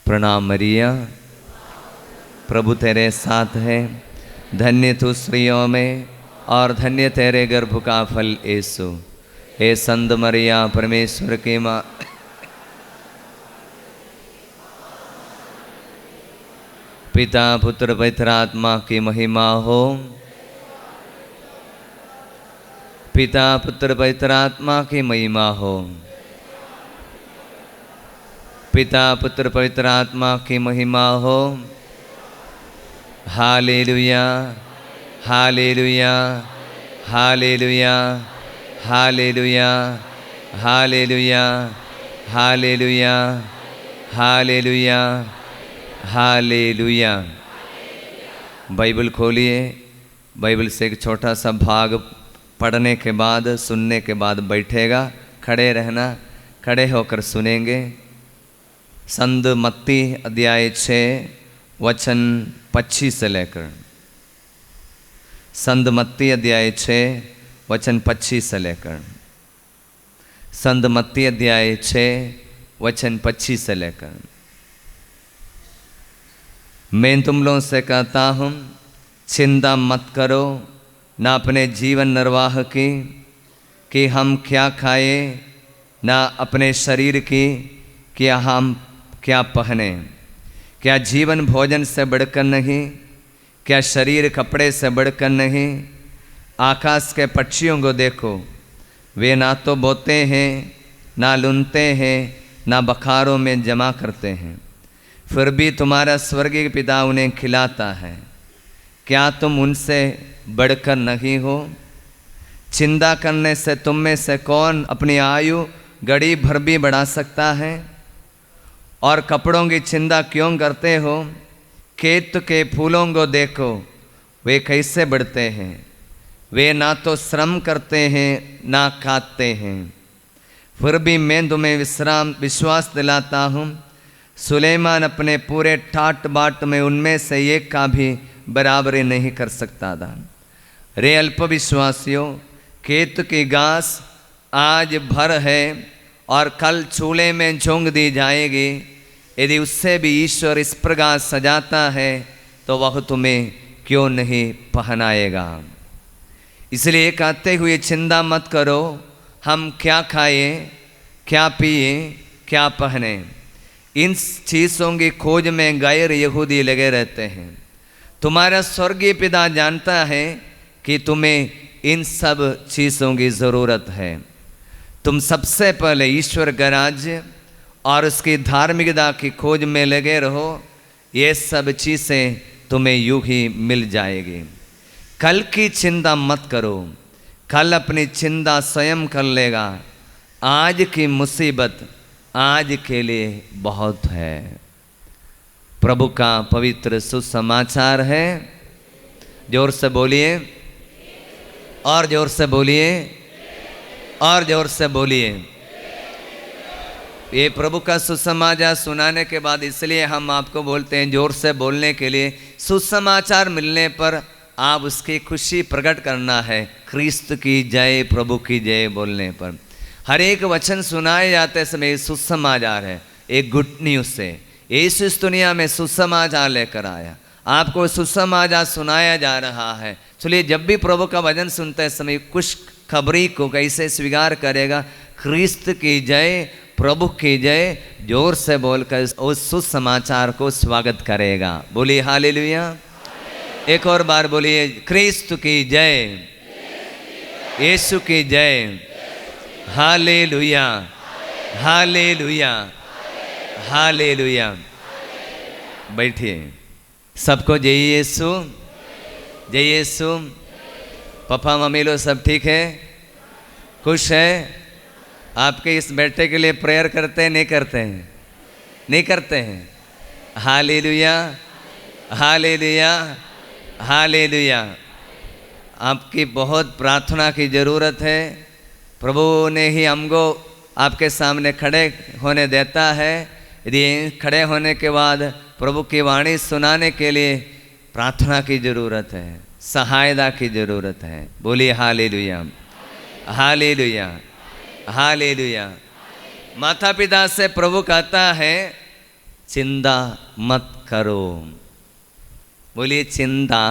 प्रणाम मरिया, प्रभु तेरे साथ है, धन्य तू स्त्रियों में और धन्य तेरे गर्भ का फल यीशु। हे संत मरिया परमेश्वर की माँ, पिता पुत्र पवित्र आत्मा की महिमा हो। पिता पुत्र पवित्र आत्मा की महिमा हो। पिता पुत्र पवित्र आत्मा की महिमा हो। Hallelujah, hallelujah, hallelujah, hallelujah, hallelujah, hallelujah, hallelujah, hallelujah. Bible खोलिए। बाइबल से एक छोटा सा भाग पढ़ने के बाद, सुनने के बाद बैठेगा। खड़े रहना, खड़े होकर सुनेंगे। संत मत्ती अध्याय 6 वचन 25 से लेकर, संत मत्ती अध्याय 6 वचन 25 से लेकर, संत मत्ती अध्याय 6 वचन 25 से लेकर। मैं तुम लोगों से कहता हूँ, चिंता मत करो ना अपने जीवन निर्वाह की कि हम क्या खाए, ना अपने शरीर की कि हम क्या पहने। क्या जीवन भोजन से बढ़कर नहीं, क्या शरीर कपड़े से बढ़कर नहीं। आकाश के पक्षियों को देखो, वे ना तो बोते हैं, ना लुनते हैं, ना बखारों में जमा करते हैं, फिर भी तुम्हारा स्वर्गीय पिता उन्हें खिलाता है। क्या तुम उनसे बढ़कर नहीं हो। चिंता करने से तुम में से कौन अपनी आयु घड़ी भर भी बढ़ा सकता है। और कपड़ों की चिंता क्यों करते हो। खेत के फूलों को देखो, वे कैसे बढ़ते हैं, वे ना तो श्रम करते हैं ना खाते हैं, फिर भी मैं तुम्हें विश्वास दिलाता हूँ, सुलेमान अपने पूरे ठाट बाट में उनमें से एक का भी बराबरी नहीं कर सकता था। रे अल्प विश्वासियों, खेत की घास आज भर है और कल चूल्हे में झोंक दी जाएगी। यदि उससे भी ईश्वर इस प्रकार सजाता है तो वह तुम्हें क्यों नहीं पहनाएगा। इसलिए कहते हुए चिंता मत करो, हम क्या खाएं, क्या पिए, क्या पहने। इन चीज़ों की खोज में गैर यहूदी लगे रहते हैं। तुम्हारा स्वर्गीय पिता जानता है कि तुम्हें इन सब चीज़ों की ज़रूरत है। तुम सबसे पहले ईश्वर का राज्य और उसकी धार्मिकता की खोज में लगे रहो, ये सब चीज़ें तुम्हें यूं ही मिल जाएगी। कल की चिंता मत करो, कल अपनी चिंता स्वयं कर लेगा। आज की मुसीबत आज के लिए बहुत है। प्रभु का पवित्र सुसमाचार है। जोर से बोलिए, और जोर से बोलिए, और जोर से बोलिए। ये प्रभु का सुसमाचार सुनाने के बाद इसलिए हम आपको बोलते हैं जोर से बोलने के लिए। सुसमाचार मिलने पर आप उसकी खुशी प्रकट करना है। ख्रिस्त की जय, प्रभु की जय बोलने पर हर एक वचन सुनाए जाते समय सुसमाचार है, एक गुड न्यूज़ से। यीशु इस दुनिया में सुसमाचार लेकर आया, आपको सुसमाचार सुनाया जा रहा है। चलिए, जब भी प्रभु का वचन सुनते समय कुछ खबरी को कैसे स्वीकार करेगा। ख्रिस्त की जय, प्रभु की जय जोर से बोलकर उस सुसमाचार को स्वागत करेगा। बोलिए हालेलुया। एक और बार बोलिए, ख्रिस्त की जय, यीशु की जय, हालेलुया, हालेलुया, हालेलुया। बैठिए। सबको जय यीशु, जय यीशु। पापा मम्मी लोग सब ठीक है, खुश है। आपके इस बेटे के लिए प्रेयर करते हैं, नहीं करते हैं, नहीं करते हैं। Hallelujah, hallelujah, hallelujah. आपकी बहुत प्रार्थना की ज़रूरत है। प्रभु ने ही हमको आपके सामने खड़े होने देता है। यदि खड़े होने के बाद प्रभु की वाणी सुनाने के लिए प्रार्थना की ज़रूरत है, सहायता की ज़रूरत है। बोलिए हालेलुया, चिंता मत करो। बोलिए चिंता,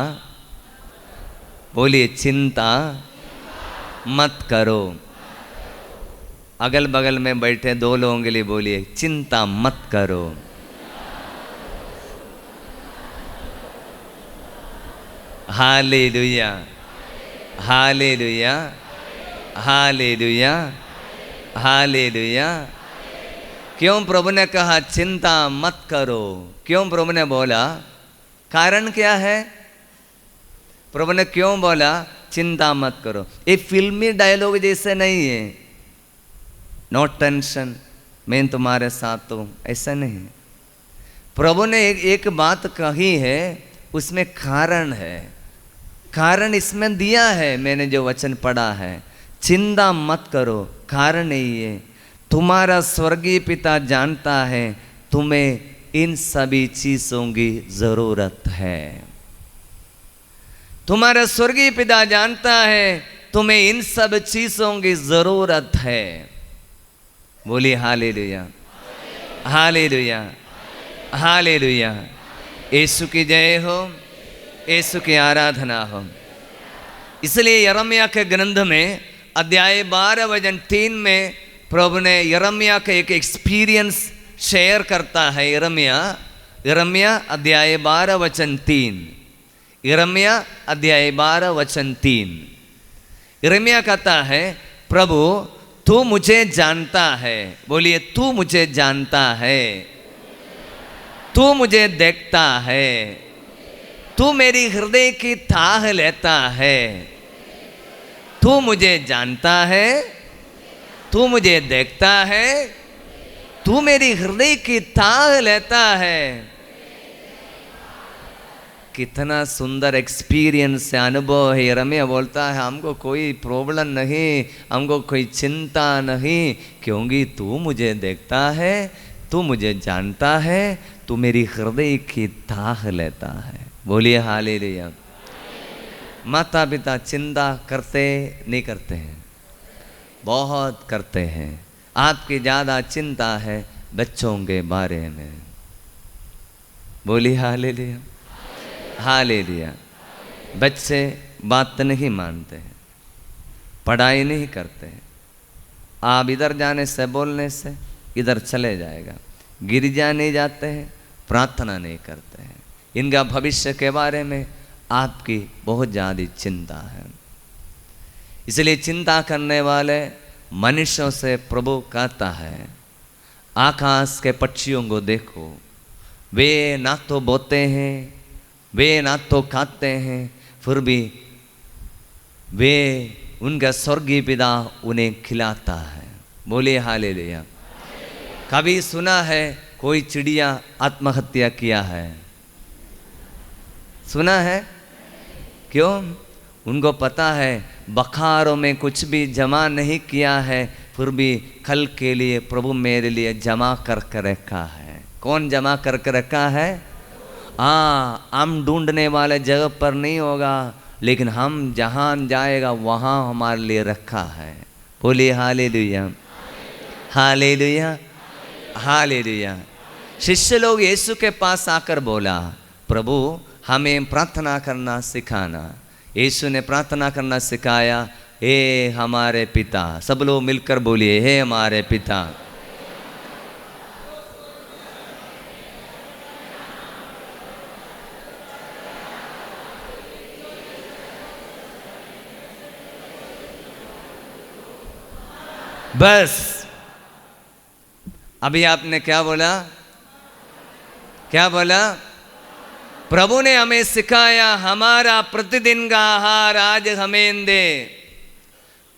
बोलिए चिंता मत करो। अगल बगल में बैठे दो लोगों के लिए बोलिए चिंता मत करो। Hallelujah, hallelujah, hallelujah, hallelujah. क्यों प्रभु ने कहा चिंता मत करो? क्यों प्रभु ने बोला? कारण क्या है? प्रभु ने क्यों बोला चिंता मत करो? ये फिल्मी डायलॉग जैसे नहीं है, नो टेंशन मैं तुम्हारे साथ हूं, ऐसा नहीं। प्रभु ने एक बात कही है, उसमें कारण है। कारण इसमें दिया है, मैंने जो वचन पढ़ा है, चिंता मत करो। कारण यही है, तुम्हारा स्वर्गीय पिता जानता है तुम्हें इन सभी चीजों की जरूरत है। तुम्हारा स्वर्गीय पिता जानता है तुम्हें इन सब चीजों की जरूरत है। बोलिए हालेलुया, हालेलुया, हालेलुया। यीशु की जय हो, यीशु की आराधना हो। इसलिए यिर्मयाह के ग्रंथ में अध्याय 12 वचन 3 में प्रभु ने यिर्मयाह का एक एक्सपीरियंस शेयर करता है। यिर्मयाह अध्याय 12 वचन 3, यिर्मयाह अध्याय 12 वचन 3। यिर्मयाह कहता है प्रभु तू मुझे जानता है। बोलिए तू मुझे जानता है, तू मुझे देखता है, तू मेरी हृदय की थाह लेता है। तू मुझे जानता है, तू मुझे देखता है, तू मेरी हृदय की थाह लेता है। कितना सुंदर एक्सपीरियंस है, अनुभव है। यिर्मयाह बोलता है हमको कोई प्रॉब्लम नहीं, हमको कोई चिंता नहीं, क्योंकि तू मुझे देखता है, तू मुझे जानता है, तू मेरी हृदय की थाह लेता है। बोलिए हालेलुया। माता पिता चिंता करते नहीं करते हैं? बहुत करते हैं। आपकी ज़्यादा चिंता है बच्चों के बारे में। बोलिए हालेलुया, हालेलुया। बच्चे बात नहीं मानते हैं, पढ़ाई नहीं करते हैं। आप इधर जाने से, बोलने से इधर चले जाएगा। गिरजा नहीं जाते हैं, प्रार्थना नहीं करते हैं। इनका भविष्य के बारे में आपकी बहुत ज़्यादा चिंता है। इसलिए चिंता करने वाले मनुष्यों से प्रभु कहता है आकाश के पक्षियों को देखो, वे ना तो बोते हैं, वे ना तो खाते हैं, फिर भी वे उनका स्वर्गीय पिता उन्हें खिलाता है। बोलिए हालेलुया। कभी सुना है कोई चिड़िया आत्महत्या किया है? सुना है? क्यों? उनको पता है बखारों में कुछ भी जमा नहीं किया है, फिर भी कल के लिए प्रभु मेरे लिए जमा करके रखा है। कौन जमा करके रखा है? हाँ, हम ढूंढने वाले जगह पर नहीं होगा, लेकिन हम जहाँ जाएगा वहाँ हमारे लिए रखा है। बोलिए हालेलुया, हालेलुया, हालेलुया। शिष्य लोग यीशु के पास आकर बोला प्रभु हमें प्रार्थना करना सिखाना। यीशु ने प्रार्थना करना सिखाया, हे हमारे पिता। सब लोग मिलकर बोलिए हे हमारे पिता। बस अभी आपने क्या बोला? क्या बोला? प्रभु ने हमें सिखाया हमारा प्रतिदिन का आहार आज हमें दे।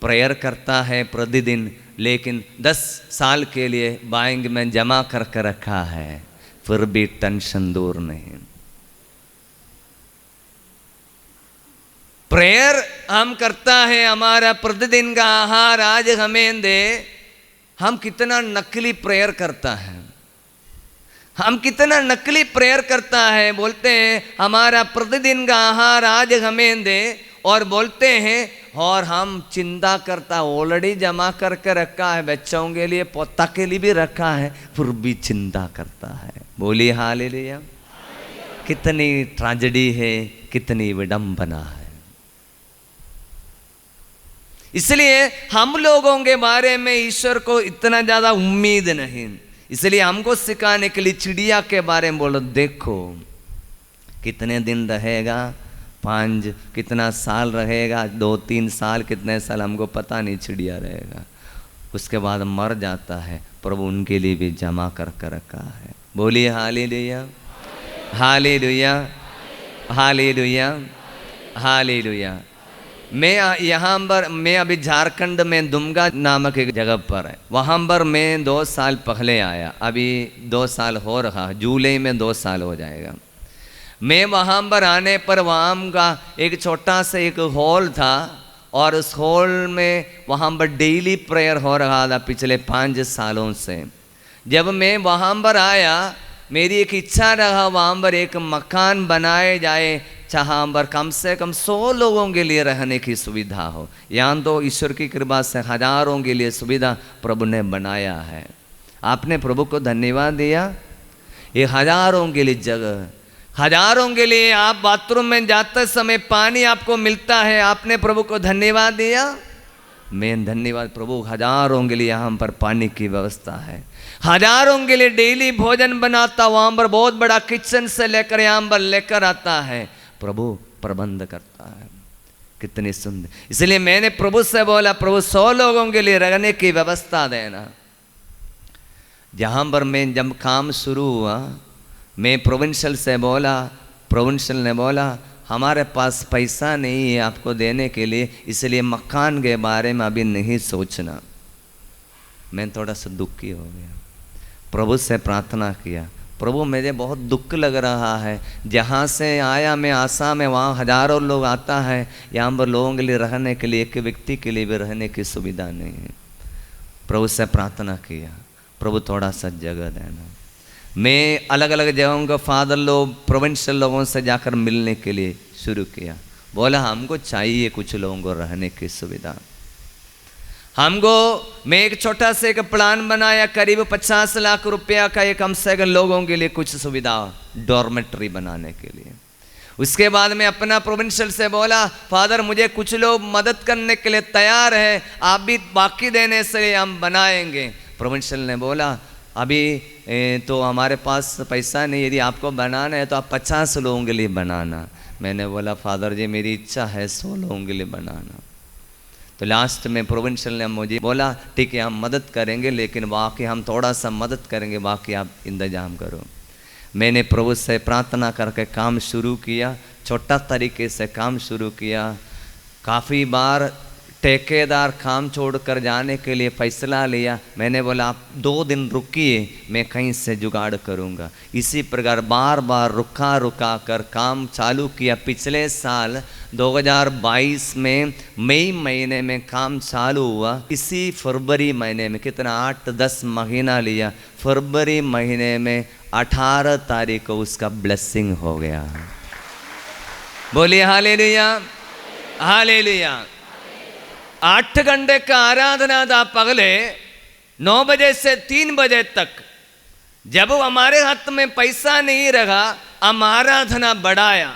प्रेयर करता है प्रतिदिन, लेकिन 10 साल के लिए बैंक में जमा करके रखा है, फिर भी टेंशन दूर नहीं। प्रेयर हम करता है हमारा प्रतिदिन का आहार आज हमें दे। हम कितना नकली प्रेयर करता है, हम कितना नकली प्रेयर करता है। बोलते हैं हमारा प्रतिदिन का आहार आज हमें दे, और बोलते हैं और हम चिंता करता ऑलरेडी जमा करके रखा है, बच्चों के लिए पोता के लिए भी रखा है, फिर भी चिंता करता है। बोलिए हालेलुया। कितनी ट्रेजेडी है, कितनी विडंबना है। इसलिए हम लोगों के बारे में ईश्वर को इतना ज्यादा उम्मीद नहीं, इसलिए हमको सिखाने के लिए चिड़िया के बारे में बोलो, देखो कितने दिन रहेगा, 5 कितना साल रहेगा, 2-3 साल, कितने साल हमको पता नहीं, चिड़िया रहेगा, उसके बाद मर जाता है। प्रभु उनके लिए भी जमा कर रखा है। बोलिए हालेलुया, हालेलुया, हालेलुया, हालेलुया। मैं अभी झारखंड में दुमका नामक एक जगह पर है, वहाँ पर मैं 2 साल पहले आया, अभी 2 साल हो रहा, जुलाई में 2 साल हो जाएगा। मैं वहाँ पर आने पर वहाँ का एक छोटा सा एक हॉल था, और उस हॉल में वहाँ पर डेली प्रेयर हो रहा था पिछले 5 सालों से। जब मैं वहाँ पर आया, मेरी एक इच्छा रहा वहाँ पर एक मकान बनाए जाए, जहाँ पर कम से कम 100 लोगों के लिए रहने की सुविधा हो। यहाँ तो ईश्वर की कृपा से हजारों के लिए सुविधा प्रभु ने बनाया है। आपने प्रभु को धन्यवाद दिया। ये हजारों के लिए जगह, हजारों के लिए आप बाथरूम में जाते समय पानी आपको मिलता है, आपने प्रभु को धन्यवाद दिया। मैं धन्यवाद प्रभु, हजारों के लिए यहाँ पर पानी की व्यवस्था है, हजारों के लिए डेली भोजन बनाता, वहाँ पर बहुत बड़ा किचन से लेकर यहाँ पर लेकर आता है, प्रभु प्रबंध करता है। कितनी सुंदर। इसलिए मैंने प्रभु से बोला, प्रभु 100 लोगों के लिए रहने की व्यवस्था देना। जहाँ पर मैं जब काम शुरू हुआ, मैं प्रोविंशियल से बोला, प्रोविंशियल ने बोला हमारे पास पैसा नहीं है आपको देने के लिए, इसलिए मकान के बारे में अभी नहीं सोचना। मैं थोड़ा सा दुखी हो गया, प्रभु से प्रार्थना किया, प्रभु मुझे बहुत दुख लग रहा है, जहाँ से आया मैं आसाम में, वहाँ हजारों लोग आता है, यहाँ पर लोगों के लिए रहने के लिए, एक व्यक्ति के लिए भी रहने की सुविधा नहीं है। प्रभु से प्रार्थना किया, प्रभु थोड़ा सा जगह देना। मैं अलग अलग जगहों का फादर लोग, प्रोविंशियल लोगों से जाकर मिलने के लिए शुरू किया। बोला हमको चाहिए कुछ लोगों को रहने की सुविधा। हमको मैं एक छोटा सा एक प्लान बनाया, करीब 50 लाख रुपया का, एक कम से कम लोगों के लिए कुछ सुविधा, डॉर्मेट्री बनाने के लिए। उसके बाद में अपना प्रोविंशियल से बोला, फादर मुझे कुछ लोग मदद करने के लिए तैयार है, आप भी बाकी देने से हम बनाएंगे। प्रोविंशियल ने बोला अभी तो हमारे पास पैसा नहीं, यदि आपको बनाना है तो आप 50 लोगों के लिए बनाना। मैंने बोला फादर जी मेरी इच्छा है 100 लोगों के लिए बनाना। तो लास्ट में प्रोविंशियल ने मुझे बोला ठीक है हम मदद करेंगे, लेकिन बाकी हम थोड़ा सा मदद करेंगे, बाकी आप इंतजाम करो। मैंने प्रभु से प्रार्थना करके काम शुरू किया, छोटा तरीके से काम शुरू किया। काफ़ी बार ठेकेदार काम छोड़कर जाने के लिए फैसला लिया। मैंने बोला आप 2 दिन रुकिए, मैं कहीं से जुगाड़ करूँगा। इसी प्रकार बार बार रुका कर काम चालू किया। पिछले साल 2022 में मई महीने में काम चालू हुआ। इसी फरवरी महीने में, कितना 8-10 महीना लिया, फरवरी महीने में 18 तारीख को उसका ब्लेसिंग हो गया। बोलिए हालेलुया, हालेलुया। 8 घंटे का आराधना था पहले, 9 बजे से 3 बजे तक। जब हमारे हाथ में पैसा नहीं रहा, हम आराधना बढ़ाया।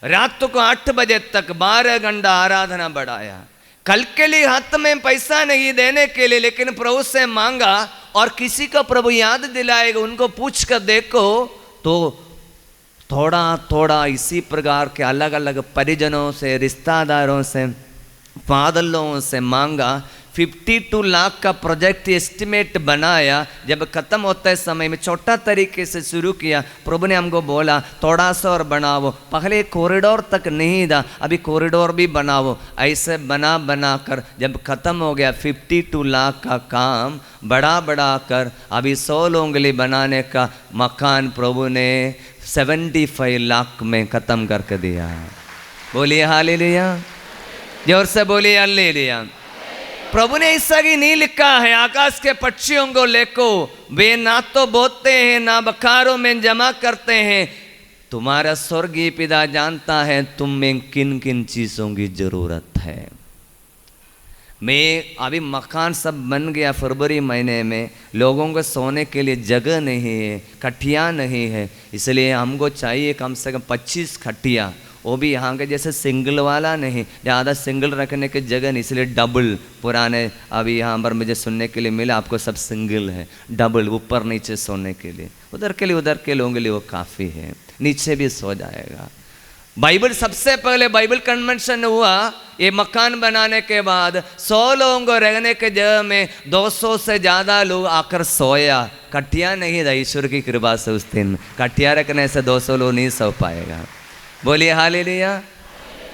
रात को 8 बजे तक 12 घंटा आराधना बढ़ाया। कल के लिए हाथ में पैसा नहीं देने के लिए, लेकिन प्रभु से मांगा, और किसी को प्रभु याद दिलाएगा, उनको पूछ कर देखो। तो थोड़ा थोड़ा इसी प्रकार के अलग अलग परिजनों से, रिश्तेदारों से, फादर लोगों से मांगा। 52 लाख का प्रोजेक्ट एस्टिमेट बनाया। जब ख़त्म होते समय में छोटा तरीके से शुरू किया। प्रभु ने हमको बोला थोड़ा सा और बनाओ, पहले कॉरिडोर तक नहीं था, अभी कॉरिडोर भी बनाओ। ऐसे बना कर जब ख़त्म हो गया 52 लाख का काम बढ़ा कर अभी 100 लोगों के लिए बनाने का मकान प्रभु ने 75 लाख में ख़त्म करके दिया। बोलिए हालेलुया, जोर से बोलिए हालेलुया। प्रभु ने ऐसा ही नहीं लिखा है, आकाश के पक्षियों को लेको, वे ना तो बोते हैं ना बखारों में जमा करते हैं, तुम्हारा स्वर्गीय पिता जानता है तुम में किन किन चीजों की जरूरत है। मैं अभी मकान सब बन गया फरवरी महीने में, लोगों को सोने के लिए जगह नहीं है, खटिया नहीं है, इसलिए हमको चाहिए कम से कम 25 खटिया, वो भी यहाँ के जैसे सिंगल वाला नहीं, ज़्यादा सिंगल रखने की जगह नहीं, इसलिए डबल। पुराने अभी यहाँ पर मुझे सुनने के लिए मिला आपको सब सिंगल है, डबल ऊपर नीचे सोने के लिए, उधर के लिए उधर के लोगों के लिए वो काफ़ी है, नीचे भी सो जाएगा। बाइबल सबसे पहले बाइबल कन्वेंशन हुआ ये मकान बनाने के बाद 100 लोगों को रहने के जगह में 200 से ज़्यादा लोग आकर सोया। कटिया नहीं था, ईश्वर की कृपा से उस दिन कटिया रखने से 200 लोग नहीं सो पाएगा। बोलिए हालेलुया,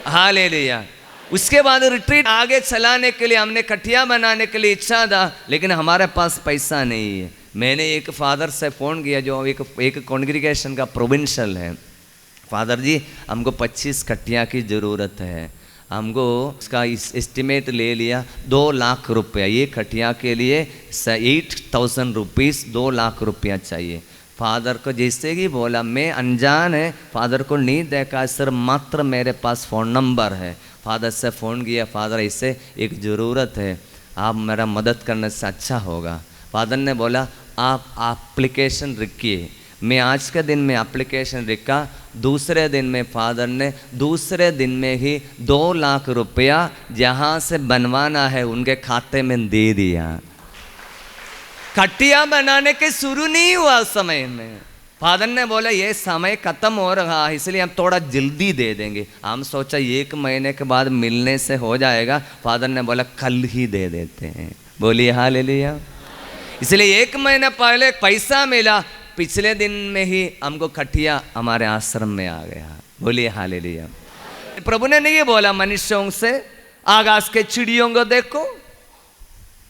हालेलुया। उसके बाद रिट्रीट आगे चलाने के लिए हमने कटिया बनाने के लिए इच्छा था, लेकिन हमारे पास पैसा नहीं है। मैंने एक फादर से फ़ोन किया जो एक कॉन्ग्रीगेशन का प्रोविंशियल है, फादर जी हमको 25 कटिया की ज़रूरत है, हमको उसका एस्टिमेट ले लिया 2 लाख रुपया, ये कटिया के लिए 8,000 रुपीज़ 2 लाख रुपया चाहिए। फादर को जैसे ही बोला, मैं अनजान है, फादर को नहीं देखा सर, मात्र मेरे पास फ़ोन नंबर है। फादर से फ़ोन किया, फादर ऐसे एक ज़रूरत है, आप मेरा मदद करने से अच्छा होगा। फादर ने बोला आप एप्लीकेशन लिखिए। मैं आज के दिन में एप्लीकेशन लिखा, दूसरे दिन में फादर ने दूसरे दिन में ही 2 लाख रुपया जहाँ से बनवाना है उनके खाते में दे दिया। खटिया बनाने के शुरू नहीं हुआ उस समय में। फादर ने बोला ये समय खत्म हो रहा है, इसलिए हम थोड़ा जल्दी दे देंगे। हम सोचा 1 महीने के बाद मिलने से हो जाएगा। फादर ने बोला कल ही दे देते हैं। बोलिए हालेलुया। इसलिए 1 महीना पहले पैसा मिला, पिछले दिन में ही हमको खटिया हमारे आश्रम में आ गया। बोलिए हालेलुया। प्रभु ने नहीं बोला मनुष्यों से आकाश के चिड़ियों को देखो,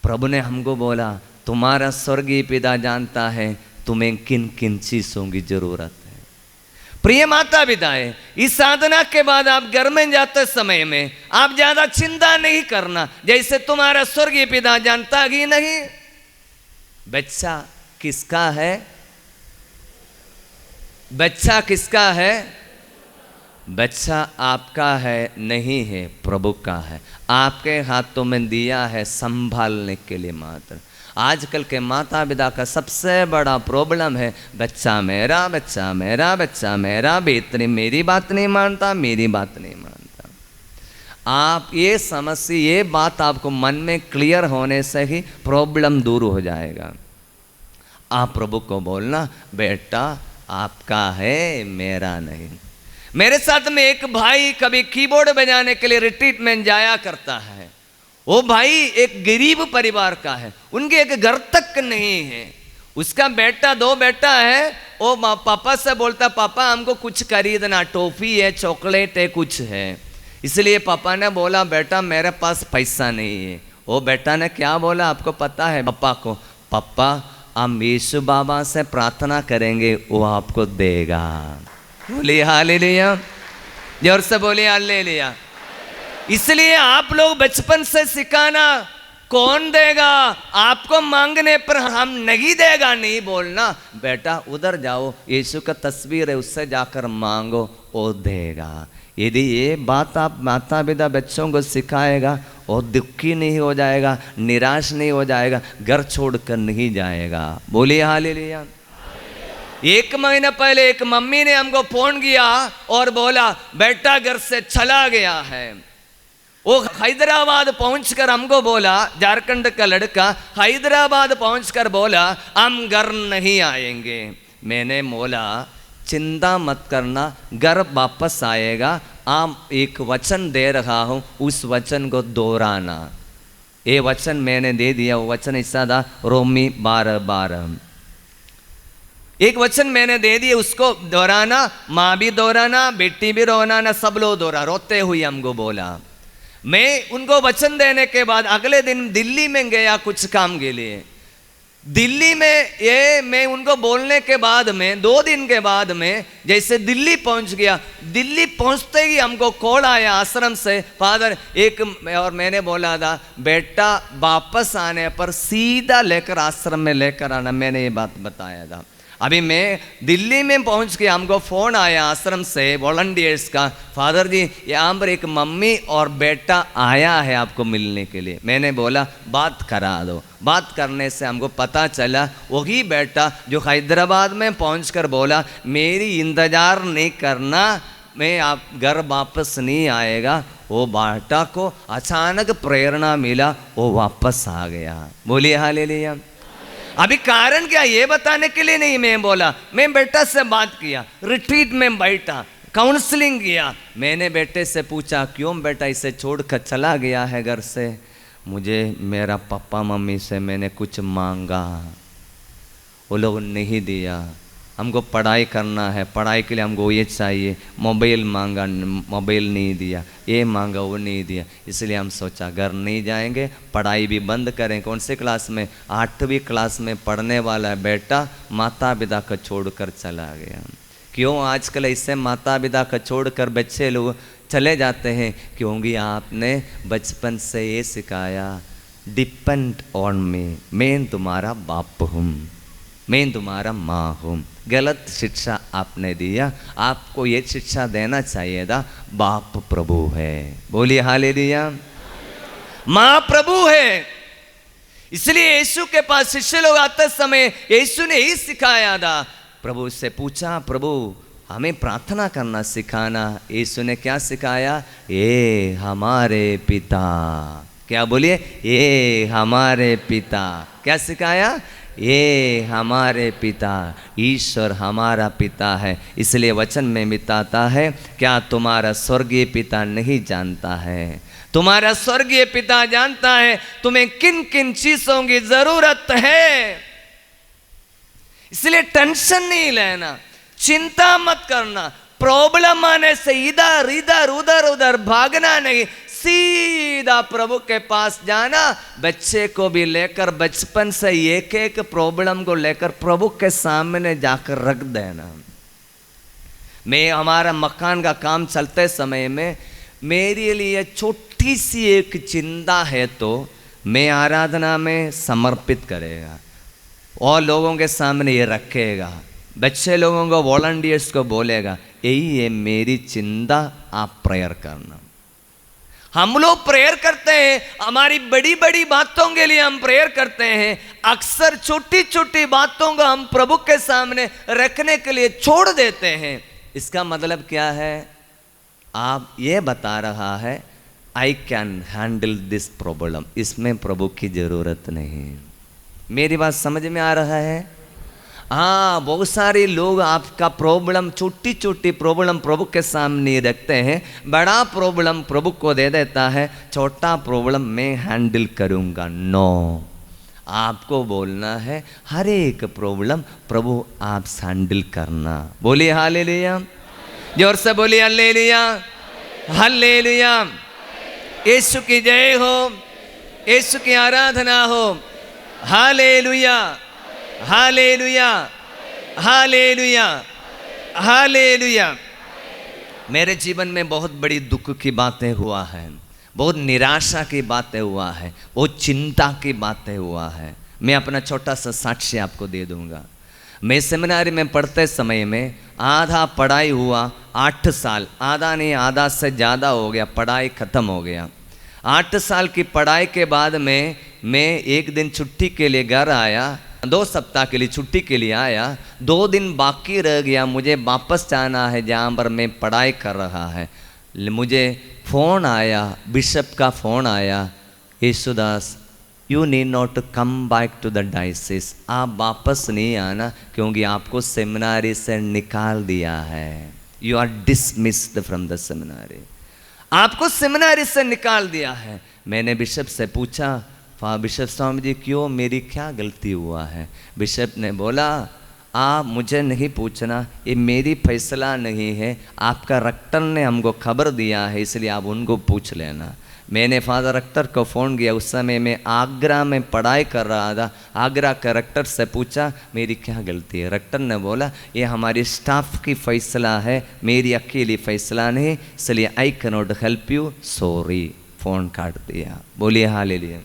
प्रभु ने हमको बोला तुम्हारा स्वर्गीय पिता जानता है तुम्हें किन किन चीज़ों की जरूरत है। प्रिय माता पिताएं, इस साधना के बाद आप घर में जाते समय में आप ज़्यादा चिंता नहीं करना, जैसे तुम्हारा स्वर्गीय पिता जानता ही नहीं। बच्चा किसका है? बच्चा किसका है? बच्चा आपका है नहीं है, प्रभु का है। आपके हाथों में दिया है संभालने के लिए मात्र। आजकल के माता पिता का सबसे बड़ा प्रॉब्लम है बच्चा मेरा, बच्चा मेरा, बच्चा मेरा, बेहतरीन मेरी बात नहीं मानता, मेरी बात नहीं मानता। आप ये समस्या, ये बात आपको मन में क्लियर होने से ही प्रॉब्लम दूर हो जाएगा। आप प्रभु को बोलना बेटा आपका है मेरा नहीं। मेरे साथ में एक भाई कभी कीबोर्ड बजाने के लिए रिट्रीट में जाया करता है। वो भाई एक गरीब परिवार का है, उनके एक घर तक नहीं है। उसका बेटा 2 बेटा है। वो पापा से बोलता पापा हमको कुछ खरीदना, टॉफी है, चॉकलेट है, कुछ है। इसलिए पापा ने बोला बेटा मेरे पास पैसा नहीं है। वो बेटा ने क्या बोला आपको पता है पापा को? पापा हम यीशु बाबा से प्रार्थना करेंगे वो आपको देगा। बोलिए हालेलुया, जोर से बोलिए हालेलुया। इसलिए आप लोग बचपन से सिखाना कौन देगा? आपको मांगने पर हम नहीं देगा नहीं बोलना, बेटा उधर जाओ यीशु का तस्वीर है उससे जाकर मांगो वो देगा। यदि ये बात आप माता पिता बच्चों को सिखाएगा वो दुखी नहीं हो जाएगा, निराश नहीं हो जाएगा, घर छोड़कर नहीं जाएगा। बोलिए हालेलुया। 1 महीना पहले एक मम्मी ने हमको फोन किया और बोला बेटा घर से चला गया है। वो हैदराबाद पहुंचकर हमको बोला, झारखंड का लड़का हैदराबाद पहुंचकर बोला हम घर नहीं आएंगे। मैंने बोला चिंता मत करना, घर वापस आएगा। आप एक वचन दे रहा हूँ, उस वचन को दोहराना। ये वचन मैंने दे दिया। वो वचन ऐसा था रोमी 12:12। एक वचन मैंने दे दिया, उसको दोहराना। माँ भी दोहराना, बेटी भी दोहराना, सब लोग दोहरा। रोते हुए हमको बोला। मैं उनको वचन देने के बाद अगले दिन दिल्ली में गया कुछ काम के लिए। दिल्ली में ये मैं उनको बोलने के बाद में 2 दिन के बाद में जैसे दिल्ली पहुंच गया, दिल्ली पहुंचते ही हमको कॉल आया आश्रम से, फादर एक, और मैंने बोला था बेटा वापस आने पर सीधा लेकर आश्रम में लेकर आना। मैंने ये बात बताया था। अभी मैं दिल्ली में पहुंच के हमको फ़ोन आया आश्रम से वॉलंटियर्स का, फादर जी यहाँ पर एक मम्मी और बेटा आया है आपको मिलने के लिए। मैंने बोला बात करा दो। बात करने से हमको पता चला वही बेटा जो हैदराबाद में पहुंचकर बोला मेरी इंतज़ार नहीं करना, मैं आप घर वापस नहीं आएगा, वो बेटा को अचानक प्रेरणा मिला, वो वापस आ गया। बोलिए हालेलुया। अभी कारण क्या ये बताने के लिए नहीं मैं बोला, मैं बेटा से बात किया, रिट्रीट में बैठा, काउंसलिंग किया। मैंने बेटे से पूछा क्यों बेटा इसे छोड़कर चला गया है घर से? मुझे मेरा पापा मम्मी से मैंने कुछ मांगा, वो लोग नहीं दिया। हमको पढ़ाई करना है, पढ़ाई के लिए हमको ये चाहिए, मोबाइल मांगा, मोबाइल नहीं दिया, ये मांगा वो नहीं दिया। इसलिए हम सोचा घर नहीं जाएंगे, पढ़ाई भी बंद करें। कौन से क्लास में? 8वीं क्लास में पढ़ने वाला बेटा माता पिता को छोड़कर चला गया। क्यों आजकल इससे माता पिता को छोड़कर बच्चे लोग चले जाते हैं? क्योंकि आपने बचपन से ये सिखाया डिपेंड ऑन मी, मैं तुम्हारा बाप हूँ, मैं तुम्हारा माँ हूँ। गलत शिक्षा आपने दिया, आपको ये शिक्षा देना चाहिए था बाप प्रभु है। बोलिए हालेलुया। माँ प्रभु है। इसलिए यीशु के पास शिष्य लोग आते समय यीशु ने ही सिखाया था। प्रभु से पूछा प्रभु हमें प्रार्थना करना सिखाना। यीशु ने क्या सिखाया? ये हमारे पिता। क्या बोलिए? ये हमारे पिता। क्या सिखाया? ये हमारे पिता, ईश्वर हमारा पिता है। इसलिए वचन में बताता है क्या तुम्हारा स्वर्गीय पिता नहीं जानता है? तुम्हारा स्वर्गीय पिता जानता है तुम्हें किन किन चीजों की जरूरत है। इसलिए टेंशन नहीं लेना, चिंता मत करना। प्रॉब्लम आने से इधर इधर उधर उधर भागना नहीं, सीधा प्रभु के पास जाना। बच्चे को भी लेकर बचपन से एक एक प्रॉब्लम को लेकर प्रभु के सामने जाकर रख देना। मैं हमारा मकान का काम चलते समय में मेरे लिए छोटी सी एक चिंता है तो मैं आराधना में समर्पित करेगा और लोगों के सामने ये रखेगा, बच्चे लोगों को वॉलंटियर्स को बोलेगा यही है मेरी चिंता, आप प्रेयर करना। हम लोग प्रेयर करते हैं, हमारी बड़ी बड़ी बातों के लिए हम प्रेयर करते हैं। अक्सर छोटी छोटी बातों को हम प्रभु के सामने रखने के लिए छोड़ देते हैं। इसका मतलब क्या है? आप ये बता रहा है I can handle this problem, इसमें प्रभु की जरूरत नहीं। मेरी बात समझ में आ रहा है? हाँ, बहुत सारे लोग आपका प्रॉब्लम, छोटी छोटी प्रॉब्लम प्रभु के सामने रखते हैं, बड़ा प्रॉब्लम प्रभु को दे देता है, छोटा प्रॉब्लम मैं हैंडल करूँगा। नो, आपको बोलना है हर एक प्रॉब्लम प्रभु आप हैंडल करना। बोलिए हालेलुया, जोर से बोलिए हालेलुया, हालेलुया। यीशु की जय हो, यीशु की आराधना हो। Hallelujah, hallelujah, hallelujah, hallelujah. मेरे जीवन में बहुत बड़ी दुख की बातें हुआ है, बहुत निराशा की बातें हुआ है, बहुत चिंता की बातें हुआ है। मैं अपना छोटा सा साक्ष्य आपको दे दूंगा। मैं सेमिनारी में पढ़ते समय में आधा पढ़ाई हुआ, 8 साल, आधा नहीं आधा से ज़्यादा हो गया, पढ़ाई ख़त्म हो गया। 8 साल की पढ़ाई के बाद में मैं एक दिन छुट्टी के लिए घर आया, 2 सप्ताह के लिए छुट्टी के लिए आया। 2 दिन बाकी रह गया, मुझे वापस जाना है जहाँ पर मैं पढ़ाई कर रहा है। मुझे फ़ोन आया, बिशप का फ़ोन आया, Yesudas you need not to come back to the diocese, आप वापस नहीं आना क्योंकि आपको सेमिनारी से निकाल दिया है। You are dismissed from the seminary, आपको सेमिनारी से निकाल दिया है। मैंने बिशप से पूछा बिशप स्वामी जी क्यों, मेरी क्या गलती हुआ है? बिशप ने बोला आप मुझे नहीं पूछना, ये मेरी फैसला नहीं है, आपका रेक्टर ने हमको खबर दिया है, इसलिए आप उनको पूछ लेना। मैंने फादर रेक्टर को फ़ोन किया, उस समय मैं आगरा में पढ़ाई कर रहा था। आगरा के रेक्टर से पूछा मेरी क्या गलती है? रेक्टर ने बोला ये हमारी स्टाफ की फ़ैसला है, मेरी अकेली फ़ैसला नहीं, इसलिए I can not help you, sorry. Phone काट दिया। बोलिए हालेलुया।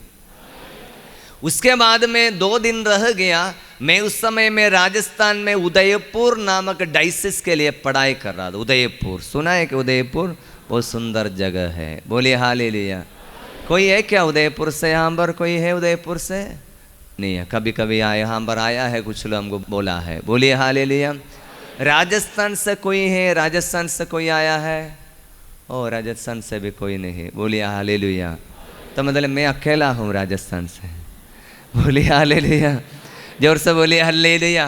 उसके बाद में 2 दिन रह गया, मैं उस समय में राजस्थान में उदयपुर नामक डायसिस के लिए पढ़ाई कर रहा था। उदयपुर सुना है कि उदयपुर बहुत सुंदर जगह है, बोलिए हालेलुया। कोई है क्या उदयपुर से यहाँ पर? कोई है उदयपुर से? नहीं है, कभी कभी आया यहाँ पर आया है, कुछ लोग हमको बोला है, बोलिए हालेलुया। राजस्थान से कोई है? राजस्थान से कोई आया है? ओ राजस्थान से भी कोई नहीं, बोलिए हालेलुया। तो मतलब मैं अकेला हूँ राजस्थान से, बोलिए हालेलुया, जोर से बोलिए हालेलुया।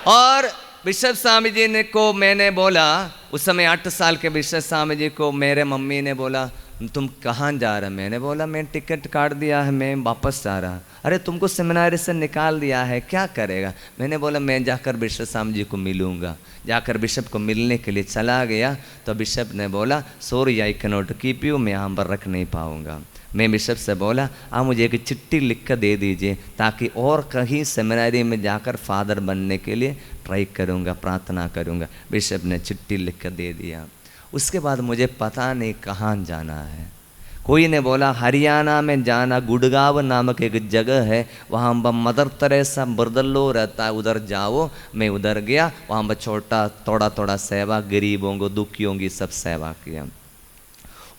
और बिशप स्वामी जी ने को मैंने बोला, उस समय 8 साल के बिशप स्वामी जी को मेरे मम्मी ने बोला तुम कहाँ जा रहे? मैंने बोला मैं टिकट काट दिया है, मैं वापस जा रहा। अरे तुमको सेमिनारी से निकाल दिया है, क्या करेगा? मैंने बोला मैं जाकर बिशप स्वामी जी को मिलूँगा। जाकर बिशप को मिलने के लिए चला गया तो बिशप ने बोला sorry I can not keep you, मैं यहाँ पर रख नहीं पाऊँगा। मैं बिशप से बोला आप मुझे एक चिट्ठी लिख कर दे दीजिए ताकि और कहीं सेमिनारी में जाकर फादर बनने के लिए ट्राई करूँगा, प्रार्थना करूँगा। बिशप ने चिट्ठी लिख कर दे दिया। उसके बाद मुझे पता नहीं कहाँ जाना है। कोई ने बोला हरियाणा में जाना, गुड़गांव नामक एक जगह है, वहाँ पर मदर तेरेसा बर्दल्लो रहता है, उधर जाओ। मैं उधर गया, वहाँ पर छोटा थोड़ा थोड़ा सेवा, गरीबों को दुखियों की सब सेवा किया।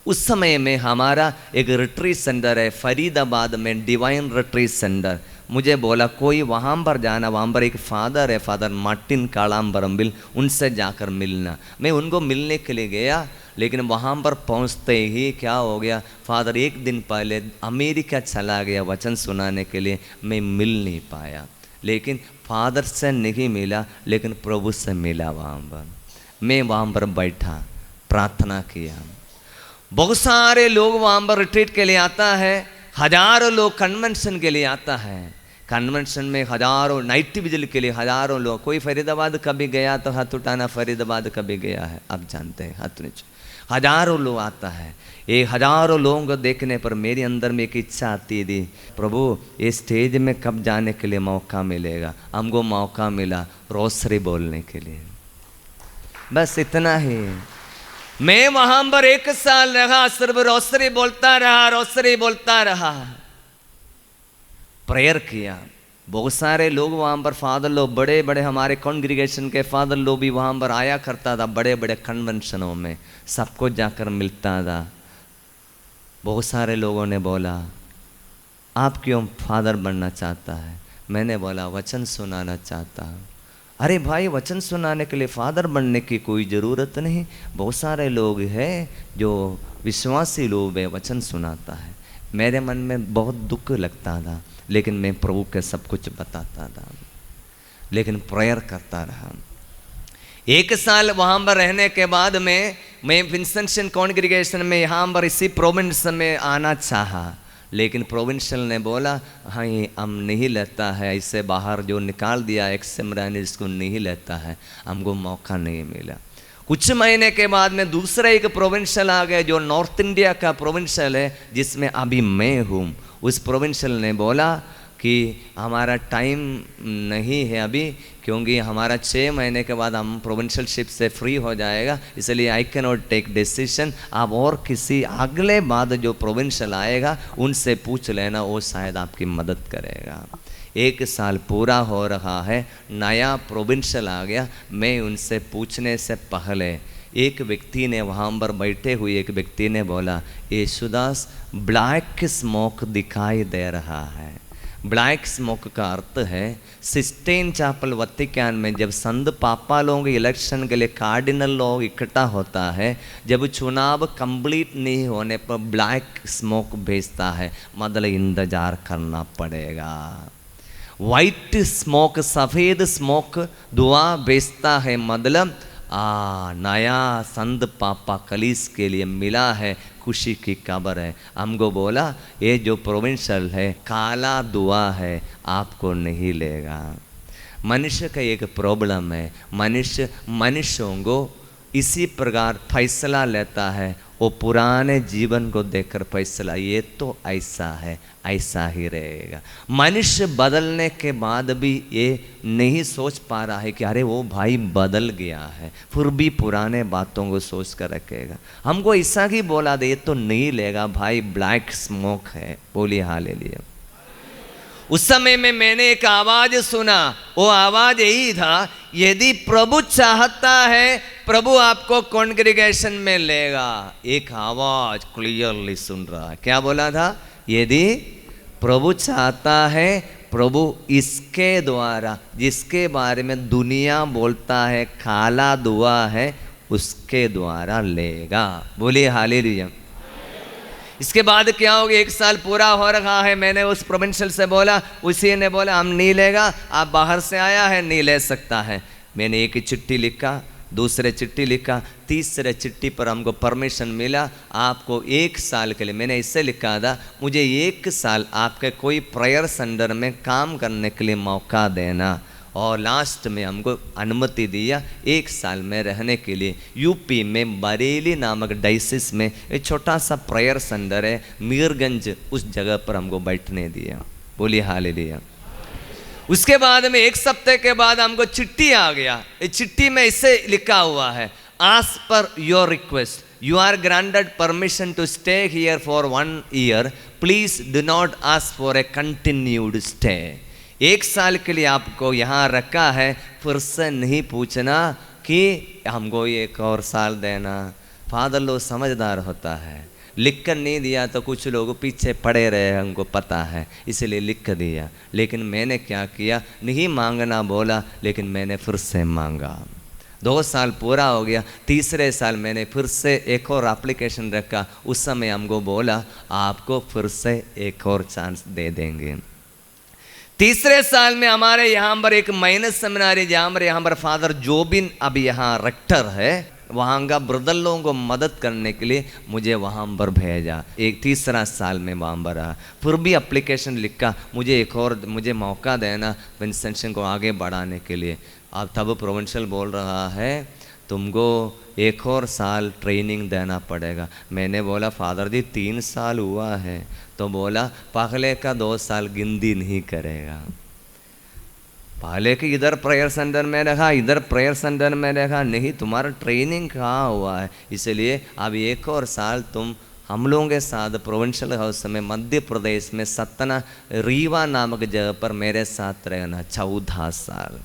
उस समय में हमारा एक रिट्रीट सेंटर है फरीदाबाद में, डिवाइन रिट्रीट सेंटर। मुझे बोला कोई वहाँ पर जाना, वहाँ पर एक फादर है, फादर मार्टिन कालाम्बरम्बिल, उनसे जाकर मिलना। मैं उनको मिलने के लिए गया, लेकिन वहाँ पर पहुँचते ही क्या हो गया, फादर एक दिन पहले अमेरिका चला गया वचन सुनाने के लिए, मैं मिल नहीं पाया। लेकिन फादर से नहीं मिला, लेकिन प्रभु से मिला वहाँ पर। मैं वहाँ पर बैठा, प्रार्थना किया। बहुत सारे लोग वहाँ पर रिट्रीट के लिए आता है, हजारों लोग कन्वेंशन के लिए आता है। कन्वेंशन में हजारों, नाइट विजिल के लिए हजारों लोग। कोई फरीदाबाद कभी गया तो हाथ उठाना, फरीदाबाद कभी गया है? आप जानते हैं, हाथ नीचे। हजारों लोग आता है। ये हजारों लोगों को देखने पर मेरे अंदर में एक इच्छा आती थी, प्रभु ये स्टेज में कब जाने के लिए मौका मिलेगा? हमको मौका मिला रोसरी बोलने के लिए, बस इतना ही। मैं वहां पर 1 साल रहा, सिर्फ रोसरी बोलता रहा, रोसरी बोलता रहा, प्रेयर किया। बहुत सारे लोग वहाँ पर फादर लोग, बड़े बड़े हमारे कॉन्ग्रीगेशन के फादर लोग भी वहाँ पर आया करता था, बड़े बड़े कन्वेंशनों में सबको जाकर मिलता था। बहुत सारे लोगों ने बोला आप क्यों फादर बनना चाहता है? मैंने बोला वचन सुनाना चाहता हूँ। अरे भाई वचन सुनाने के लिए फादर बनने की कोई ज़रूरत नहीं, बहुत सारे लोग हैं जो विश्वासी लोग हैं, वचन सुनाता है। मेरे मन में बहुत दुख लगता था, लेकिन मैं प्रभु के सब कुछ बताता था, लेकिन प्रेयर करता रहा। 1 साल वहाँ पर रहने के बाद मैं विंसेंशन कॉन्ग्रीगेशन में यहाँ पर इसी प्रोविंस में आना चाहा, लेकिन प्रोविंशियल ने बोला हाँ ये हम नहीं लेता है, इससे बाहर जो निकाल दिया एक्स सेमिनारी इसको नहीं लेता है, हमको मौका नहीं मिला। कुछ महीने के बाद में दूसरा एक प्रोविंशियल आ गया जो नॉर्थ इंडिया का प्रोविंशियल है, जिसमें अभी मैं हूँ। उस प्रोविंशियल ने बोला कि हमारा टाइम नहीं है अभी, क्योंकि हमारा 6 महीने के बाद हम प्रोविंशियलशिप से फ्री हो जाएगा, इसलिए I can not take decision. आप और किसी अगले बाद जो प्रोविंशियल आएगा उनसे पूछ लेना, वो शायद आपकी मदद करेगा। 1 साल पूरा हो रहा है, नया प्रोविंशियल आ गया। मैं उनसे पूछने से पहले एक व्यक्ति ने, वहाँ पर बैठे हुए एक व्यक्ति ने बोला येशुदास ब्लैक स्मोक दिखाई दे रहा है। ब्लैक स्मोक का अर्थ है सिस्टीन चैपल वतिकान में जब संत पापा लोगों के इलेक्शन के लिए कार्डिनल लोग इकट्ठा होता है, जब चुनाव कंप्लीट नहीं होने पर ब्लैक स्मोक भेजता है, मतलब इंतजार करना पड़ेगा। वाइट स्मोक, सफ़ेद स्मोक दुआ भेजता है, मतलब नया संत पापा कलीस के लिए मिला है, खुशी की खबर है। हमको बोला ये जो प्रोविंशियल है काला दुआ है, आपको नहीं लेगा। मनुष्य का एक प्रॉब्लम है, मनुष्य मनुष्यों को इसी प्रकार फैसला लेता है, वो पुराने जीवन को देखकर फैसला, ये तो ऐसा है, ऐसा ही रहेगा। मनुष्य बदलने के बाद भी ये नहीं सोच पा रहा है कि अरे वो भाई बदल गया है, फिर भी पुराने बातों को सोच कर रखेगा। हमको ऐसा ही बोला दे, ये तो नहीं लेगा भाई, ब्लैक स्मोक है। बोलिए हालेलुया। उस समय में मैंने एक आवाज सुना, वो आवाज यही था, यदि प्रभु चाहता है प्रभु आपको कॉन्ग्रेगेशन में लेगा। एक आवाज क्लियरली सुन रहा है, क्या बोला था? यदि प्रभु चाहता है प्रभु इसके द्वारा, जिसके बारे में दुनिया बोलता है खाला दुआ है, उसके द्वारा लेगा। बोलिए हालेलुया। इसके बाद क्या हो गया? 1 साल पूरा हो रहा है। मैंने उस प्रोविंशियल से बोला, उसी ने बोला हम नहीं लेगा, आप बाहर से आया है नहीं ले सकता है। मैंने एक चिट्ठी लिखा, दूसरे चिट्ठी लिखा, तीसरे चिट्ठी पर हमको परमिशन मिला आपको 1 साल के लिए। मैंने इससे लिखा था मुझे 1 साल आपके कोई प्रेयर सेंटर में काम करने के लिए मौका देना, और लास्ट में हमको अनुमति दिया 1 साल में रहने के लिए। यूपी में बरेली नामक डायसिस में एक छोटा सा प्रेयर सेंटर है मीरगंज, उस जगह पर हमको बैठने दिया। बोलिए हालेलुया। उसके बाद में 1 सप्ताह के बाद हमको चिट्ठी आ गया। इस चिट्ठी में इससे लिखा हुआ है, as per your request you are granted permission to stay here for 1 year, please do not ask for a continued stay। 1 साल के लिए आपको यहाँ रखा है, फिर से नहीं पूछना कि हमको 1 और साल देना। फादर लोग समझदार होता है, लिख कर नहीं दिया तो कुछ लोग पीछे पड़े रहे, हमको पता है, इसलिए लिख कर दिया। लेकिन मैंने क्या किया, नहीं मांगना बोला, लेकिन मैंने फिर से मांगा। 2 साल पूरा हो गया, तीसरे साल मैंने फिर से एक और एप्लीकेशन रखा। उस समय हमको बोला आपको फिर से एक और चांस दे देंगे। तीसरे साल में हमारे यहाँ पर एक माइनस सेमिनारी, जहाँ पर यहाँ पर फादर जोबिन अभी यहाँ रेक्टर है, वहाँ का ब्रदर लोगों को मदद करने के लिए मुझे वहाँ पर भेजा। एक तीसरा साल में वहाँ पर रहा, फिर भी एप्लीकेशन लिखा मुझे एक और मुझे मौका देना विंसेंशन को आगे बढ़ाने के लिए। अब तब प्रोविंशियल बोल रहा है तुमको 1 और साल ट्रेनिंग देना पड़ेगा। मैंने बोला फादर जी 3 साल हुआ है। तो बोला पहले का 2 साल गिनती नहीं करेगा, पहले कि इधर प्रेयर सेंटर में रखा, इधर प्रेयर सेंटर में रखा, नहीं तुम्हारा ट्रेनिंग कहाँ हुआ है, इसलिए अब 1 और साल तुम हम लोगों के साथ प्रोविंशियल हाउस में मध्य प्रदेश में सतना रीवा नामक जगह पर मेरे साथ रहना। 14 साल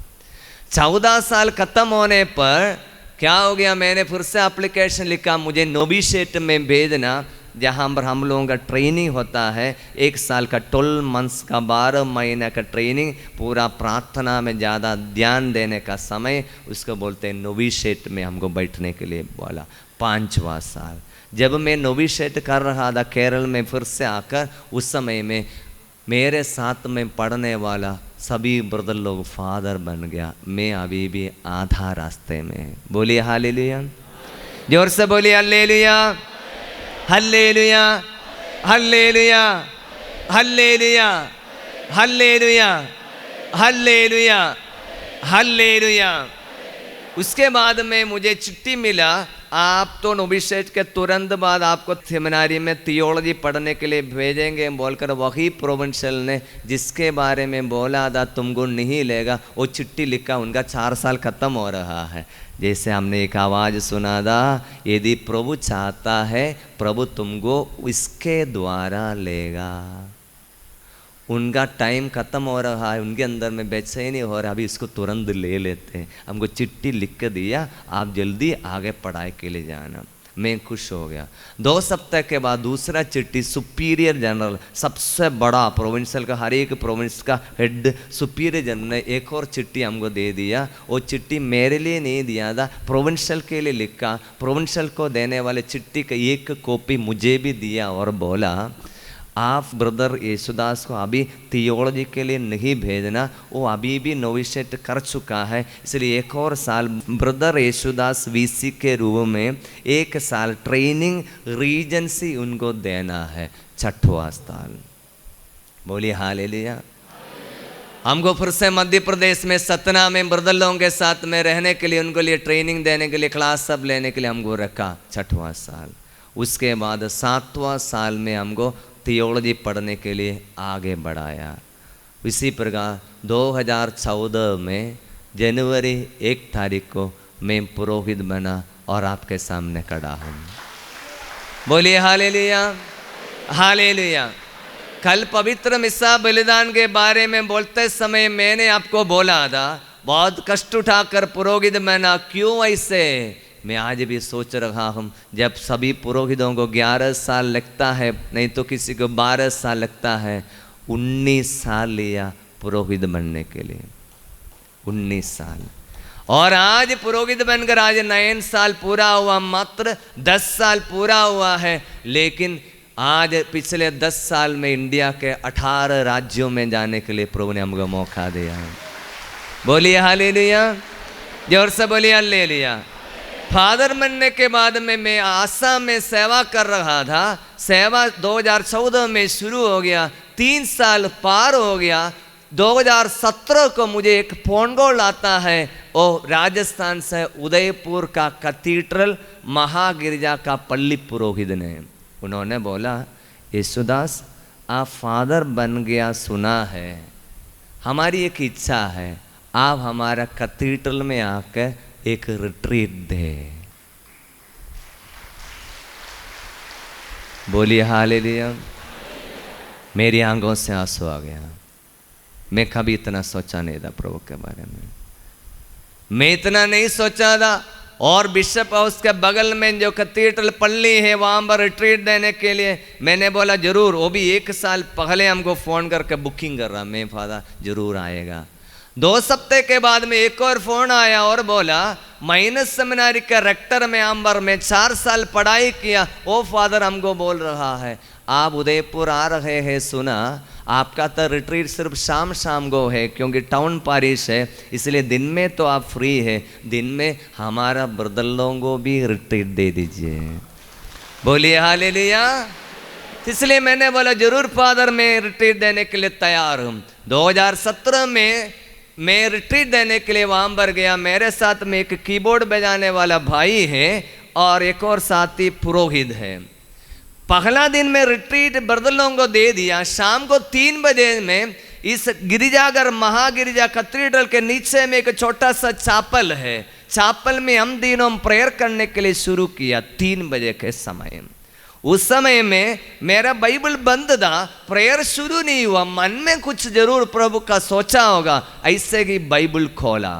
14 साल खत्म होने पर क्या हो गया, मैंने फिर से एप्लीकेशन लिखा मुझे नोविशेट में भेजना, जहाँ पर हम लोगों का ट्रेनिंग होता है 1 साल का 12 मंथ्स का 12 महीने का ट्रेनिंग, पूरा प्रार्थना में ज़्यादा ध्यान देने का समय, उसको बोलते हैं नोविशेट में हमको बैठने के लिए बोला। 5वां साल जब मैं नोविशेट कर रहा था केरल में, फिर से आकर उस समय में मेरे साथ में पढ़ने वाला सभी ब्रदर लोग फादर बन गया, मैं अभी भी आधा रास्ते में। बोलिए हालेलुया, जोर से बोलिए hallelujah, hallelujah, hallelujah, hallelujah, hallelujah, hallelujah, hallelujah. उसके बाद में मुझे चिट्ठी मिला, आप तो नोविशेट के तुरंत बाद आपको सेमिनारी में थियोलॉजी पढ़ने के लिए भेजेंगे बोलकर वही प्रोविंशियल ने जिसके बारे में बोला था तुमको नहीं लेगा, वो चिट्ठी लिखा। उनका 4 साल खत्म हो रहा है। जैसे हमने एक आवाज़ सुना था, यदि प्रभु चाहता है प्रभु तुमको इसके द्वारा लेगा। उनका टाइम ख़त्म हो रहा है, उनके अंदर में बेचैनी हो रहा है, अभी इसको तुरंत ले लेते हैं। हमको चिट्ठी लिख कर दिया, आप जल्दी आगे पढ़ाई के लिए जाना। मैं खुश हो गया। 2 सप्ताह के बाद दूसरा चिट्ठी सुपीरियर जनरल, सबसे बड़ा प्रोविंशियल का, हर एक प्रोविंस का हेड सुपीरियर जनरल ने एक और चिट्ठी हमको दे दिया। वो चिट्ठी मेरे लिए नहीं दिया था, प्रोविंशियल के लिए लिखा। प्रोविंशियल को देने वाले चिट्ठी का एक कॉपी मुझे भी दिया और बोला आप ब्रदर येसुदास को अभी थियोलॉजी के लिए नहीं भेजना, वो अभी भी नोविशेट कर चुका है, इसलिए 1 और साल ब्रदर येसुदास वीसी के रूप में 1 साल ट्रेनिंग रीजेंसी उनको देना है। 6वां साल। बोलिए हालेलुया। हमको फिर से मध्य प्रदेश में सतना में ब्रदर लोगों के साथ में रहने के लिए, उनको लिए ट्रेनिंग देने के लिए, क्लास सब लेने के लिए हमको रखा। 6वां साल। उसके बाद 7वां साल में हमको थियोलॉजी पढ़ने के लिए आगे बढ़ाया। इसी प्रकार 2014 में जनवरी 1 तारीख को मैं पुरोहित बना और आपके सामने खड़ा हूँ। बोलिए हालेलुया, हालेलुया, कल पवित्र मिस्सा बलिदान के बारे में बोलते समय मैंने आपको बोला था, बहुत कष्ट उठाकर पुरोहित बना। क्यों ऐसे? मैं आज भी सोच रहा हूँ, जब सभी पुरोहितों को 11 साल लगता है, नहीं तो किसी को 12 साल लगता है, 19 साल लिया पुरोहित बनने के लिए, 19 साल। और आज पुरोहित बनकर आज 9 साल पूरा हुआ, मात्र 10 साल पूरा हुआ है। लेकिन आज पिछले 10 साल में इंडिया के 18 राज्यों में जाने के लिए प्रभु ने हमको मौका दिया। बोलिए हालेलुया, जोर से बोलिए हालेलुया। फादर बनने के बाद में मैं आसाम में सेवा कर रहा था। सेवा 2014 में शुरू हो गया, 3 साल पार हो गया। 2017 को मुझे एक फोन कॉल आता है, वो राजस्थान से उदयपुर का कैथेड्रल महागिरजा का पल्ली पुरोहित ने। उन्होंने बोला, यीशुदास आप फादर बन गया सुना है, हमारी एक इच्छा है आप हमारा कैथेड्रल में आकर एक रिट्रीट दे। बोलिए हालेलुया। मेरी आंखों से आंसू आ गया। मैं कभी इतना सोचा नहीं था प्रभु के बारे में, मैं इतना नहीं सोचा था। और बिशप हाउस के बगल में जो कैथेड्रल पल्ली है वहाँ पर रिट्रीट देने के लिए मैंने बोला जरूर। वो भी 1 साल पहले हमको फ़ोन करके बुकिंग कर रहा, मैं फादर जरूर आएगा। 2 हफ्ते के बाद में एक और फ़ोन आया और बोला, माइनस सेमिनारी के रेक्टर में आम्बर में 4 साल पढ़ाई किया, वो फादर हमको बोल रहा है आप उदयपुर आ रहे हैं, सुना आपका तो रिट्रीट सिर्फ शाम शाम को है क्योंकि टाउन पारिश है, इसलिए दिन में तो आप फ्री है, दिन में हमारा ब्रदलों को भी रिट्रीट दे दीजिए। बोलिए हालेलुया। इसलिए मैंने बोला जरूर फादर मैं रिट्रीट देने के लिए तैयार हूँ। 2017 में मैं रिट्रीट देने के लिए वहाँ पर गया। मेरे साथ में एक कीबोर्ड बजाने वाला भाई है और एक और साथी पुरोहित है। पहला दिन में रिट्रीट ब्रदलों को दे दिया। शाम को 3 बजे में इस गिरिजाघर महागिरिजा कैथेड्रल के नीचे में एक छोटा सा चापल है, चापल में हम दिनों प्रेयर करने के लिए शुरू किया 3 बजे के समय। उस समय में मेरा बाइबल बंद था, प्रेयर शुरू नहीं हुआ, मन में कुछ जरूर प्रभु का सोचा होगा, ऐसे कि बाइबल खोला।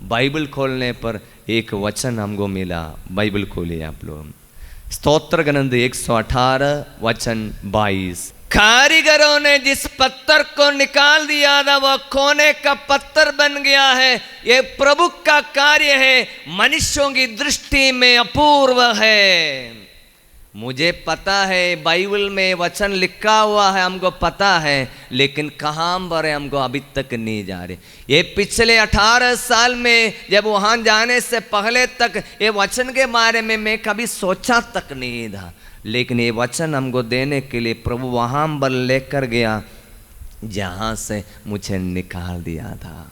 बाइबल खोलने पर एक वचन हमको मिला। बाइबल खोलिए आप लोग, स्तोत्र ग्रंथ 118 वचन 22। कारीगरों ने जिस पत्थर को निकाल दिया था वह कोने का पत्थर बन गया है। ये प्रभु का कार्य है, मनुष्यों की दृष्टि में अपूर्व है। मुझे पता है बाइबल में वचन लिखा हुआ है, हमको पता है, लेकिन कहाँ पर है हमको अभी तक नहीं जा रहे। ये पिछले 18 साल में जब वहाँ जाने से पहले तक ये वचन के बारे में मैं कभी सोचा तक नहीं था, लेकिन ये वचन हमको देने के लिए प्रभु वहाँ पर लेकर गया जहाँ से मुझे निकाल दिया था।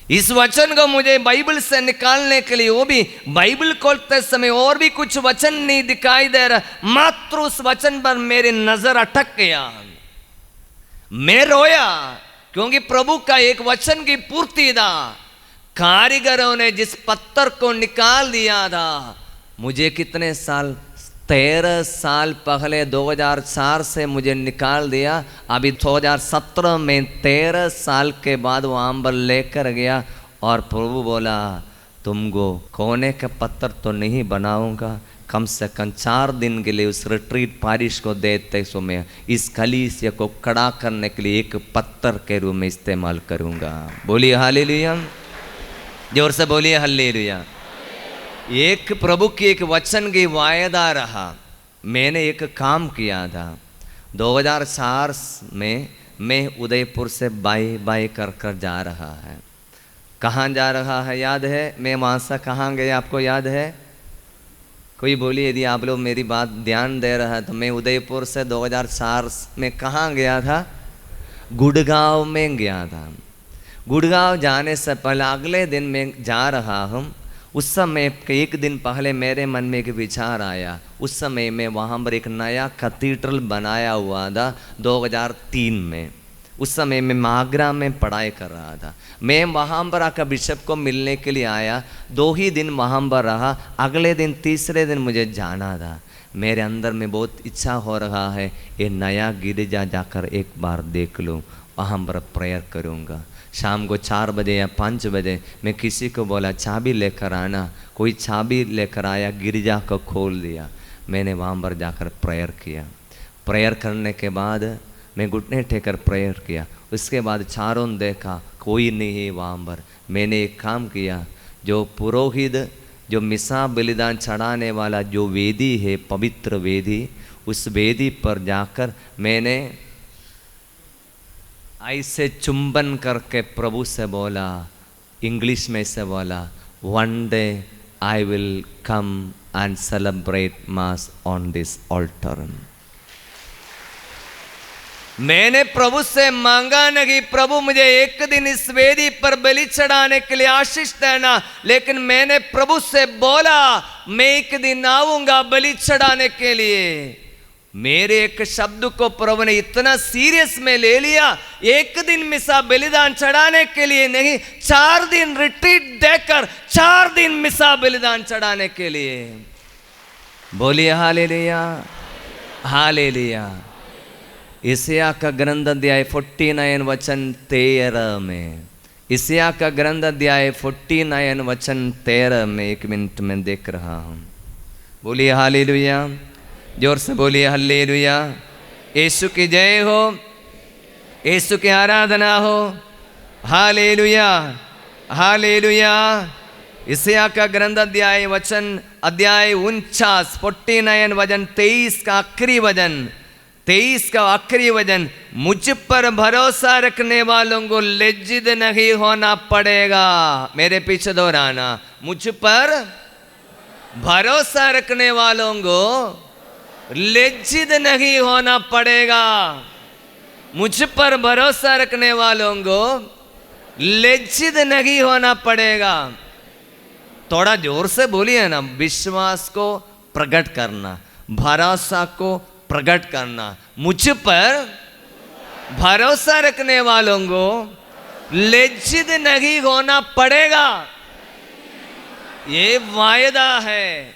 इस वचन को मुझे बाइबल से निकालने के लिए, वो भी बाइबल खोलते समय और भी कुछ वचन नहीं दिखाई दे रहा, मात्र उस वचन पर मेरी नजर अटक गया। मैं रोया क्योंकि प्रभु का एक वचन की पूर्ति था। कारीगरों ने जिस पत्थर को निकाल दिया था, मुझे कितने साल, 13 साल पहले 2004 से मुझे निकाल दिया। अभी 2017 में 13 साल के बाद वहाँ पर लेकर गया और प्रभु बोला तुमको कोने का पत्थर तो नहीं बनाऊंगा, कम से कम 4 दिन के लिए उस रिट्रीट पारिश को देते सो मैं इस कलीसिया को खड़ा करने के लिए एक पत्थर के रूप में इस्तेमाल करूँगा। बोलिए हालेलुया, जोर से बोलिए हालेलुया। एक प्रभु की एक वचन की वायदा रहा। मैंने एक काम किया था 2004 में, मैं उदयपुर से बाई कर कर जा रहा है। कहाँ जा रहा है याद है? मैं वहाँ से कहाँ गया आपको याद है? कोई बोलिए यदि आप लोग मेरी बात ध्यान दे रहा है तो मैं उदयपुर से 2004 में कहाँ गया था? गुड़गांव में गया था। गुड़गांव जाने से पहले अगले दिन मैं जा रहा हूँ। उस समय के 1 दिन पहले मेरे मन में एक विचार आया। उस समय में वहाँ पर एक नया कैथेड्रल बनाया हुआ था 2003 में। उस समय मैं आगरा में पढ़ाई कर रहा था। मैं वहाँ पर आकर बिशप को मिलने के लिए आया। 2 ही दिन वहाँ पर रहा। अगले दिन तीसरे दिन मुझे जाना था। मेरे अंदर में बहुत इच्छा हो रहा है ये नया गिरजा जाकर एक बार देख लूँ, वहाँ पर प्रेयर करूँगा। शाम को 4 बजे या 5 बजे मैं किसी को बोला चाबी लेकर आना, कोई चाबी लेकर आया, गिरजा को खोल दिया, मैंने वहाँ पर जाकर प्रेयर किया। प्रेयर करने के बाद मैं घुटने टेकर प्रेयर किया। उसके बाद चारों देखा कोई नहीं है वहाँ पर। मैंने एक काम किया, जो पुरोहित जो मिसा बलिदान चढ़ाने वाला जो वेदी है, पवित्र वेदी, उस वेदी पर जाकर मैंने ऐसे चुंबन करके प्रभु से बोला, इंग्लिश में से बोला, one day I will come and celebrate mass on this altar. मैंने प्रभु से मांगा नहीं, प्रभु मुझे एक दिन इस वेदी पर बलि चढ़ाने के लिए आशीष देना, लेकिन मैंने प्रभु से बोला मैं एक दिन आऊंगा बलि चढ़ाने के लिए। मेरे एक शब्द को प्रभु ने इतना सीरियस में ले लिया, एक दिन मिसा बलिदान चढ़ाने के लिए नहीं, 4 दिन रिट्रीट देकर 4 दिन मिसा बलिदान चढ़ाने के लिए। बोलिए हालेलुया, हालेलुया। यशायाह का ग्रंथ अध्याय 49 वचन 13 में, यशायाह का ग्रंथ अध्याय 49 वचन 13 में, 1 मिनट में देख रहा हूँ। बोलिए हालेलुया, जोर से बोलिए हालेलुया। यीशु की जय हो, यीशु की आराधना हो, हालेलुया, हालेलुया। यशायाह का ग्रंथ अध्याय 49 49 वचन 23 का आखिरी वचन, 23 का आखिरी वचन, मुझ पर भरोसा रखने वालों को लज्जित नहीं होना पड़ेगा। मेरे पीछे दोहराना, मुझ पर भरोसा रखने वालों को लज्जित नहीं होना पड़ेगा। मुझ पर भरोसा रखने वालों को लज्जित नहीं होना पड़ेगा। थोड़ा जोर से बोलिए ना, विश्वास को प्रकट करना, भरोसा को प्रकट करना। मुझ पर भरोसा रखने वालों को लज्जित नहीं होना पड़ेगा, ये वायदा है।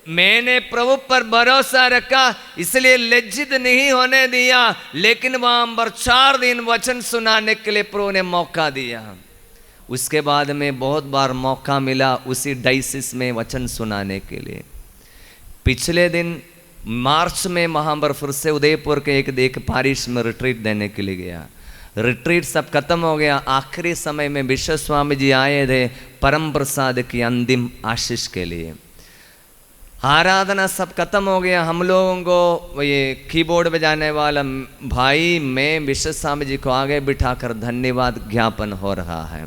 मैंने प्रभु पर भरोसा रखा इसलिए लज्जित नहीं होने दिया, लेकिन वहां पर 4 दिन वचन सुनाने के लिए प्रभु ने मौका दिया। उसके बाद में बहुत बार मौका मिला उसी डायसिस में वचन सुनाने के लिए। पिछले दिन मार्च में वहाँ पर फिर से उदयपुर के एक पारिश में रिट्रीट देने के लिए गया। रिट्रीट सब खत्म हो गया। आखिरी समय में विश्व स्वामी जी आए थे परम प्रसाद की अंतिम आशीष के लिए। आराधना सब खत्म हो गया। हम लोगों को ये कीबोर्ड बजाने वाला भाई मैं विश्व स्वामी जी को आगे बिठाकर धन्यवाद ज्ञापन हो रहा है।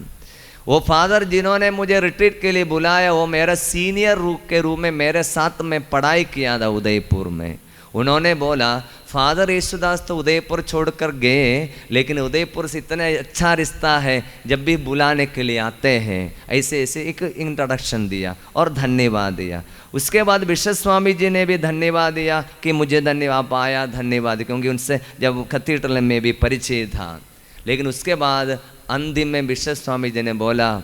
वो फादर जिन्होंने मुझे रिट्रीट के लिए बुलाया, वो मेरा सीनियर के रूप में मेरे साथ में पढ़ाई किया था उदयपुर में। उन्होंने बोला फादर यीशुदास तो उदयपुर छोड़कर गए, लेकिन उदयपुर से इतना अच्छा रिश्ता है, जब भी बुलाने के लिए आते हैं। ऐसे ऐसे एक इंट्रोडक्शन दिया और धन्यवाद दिया। उसके बाद विश्व स्वामी जी ने भी धन्यवाद दिया कि मुझे धन्यवाद पाया, धन्यवाद, क्योंकि उनसे जब कैथेड्रल में भी परिचय था। लेकिन उसके बाद अंतिम में विश्व स्वामी जी ने बोला,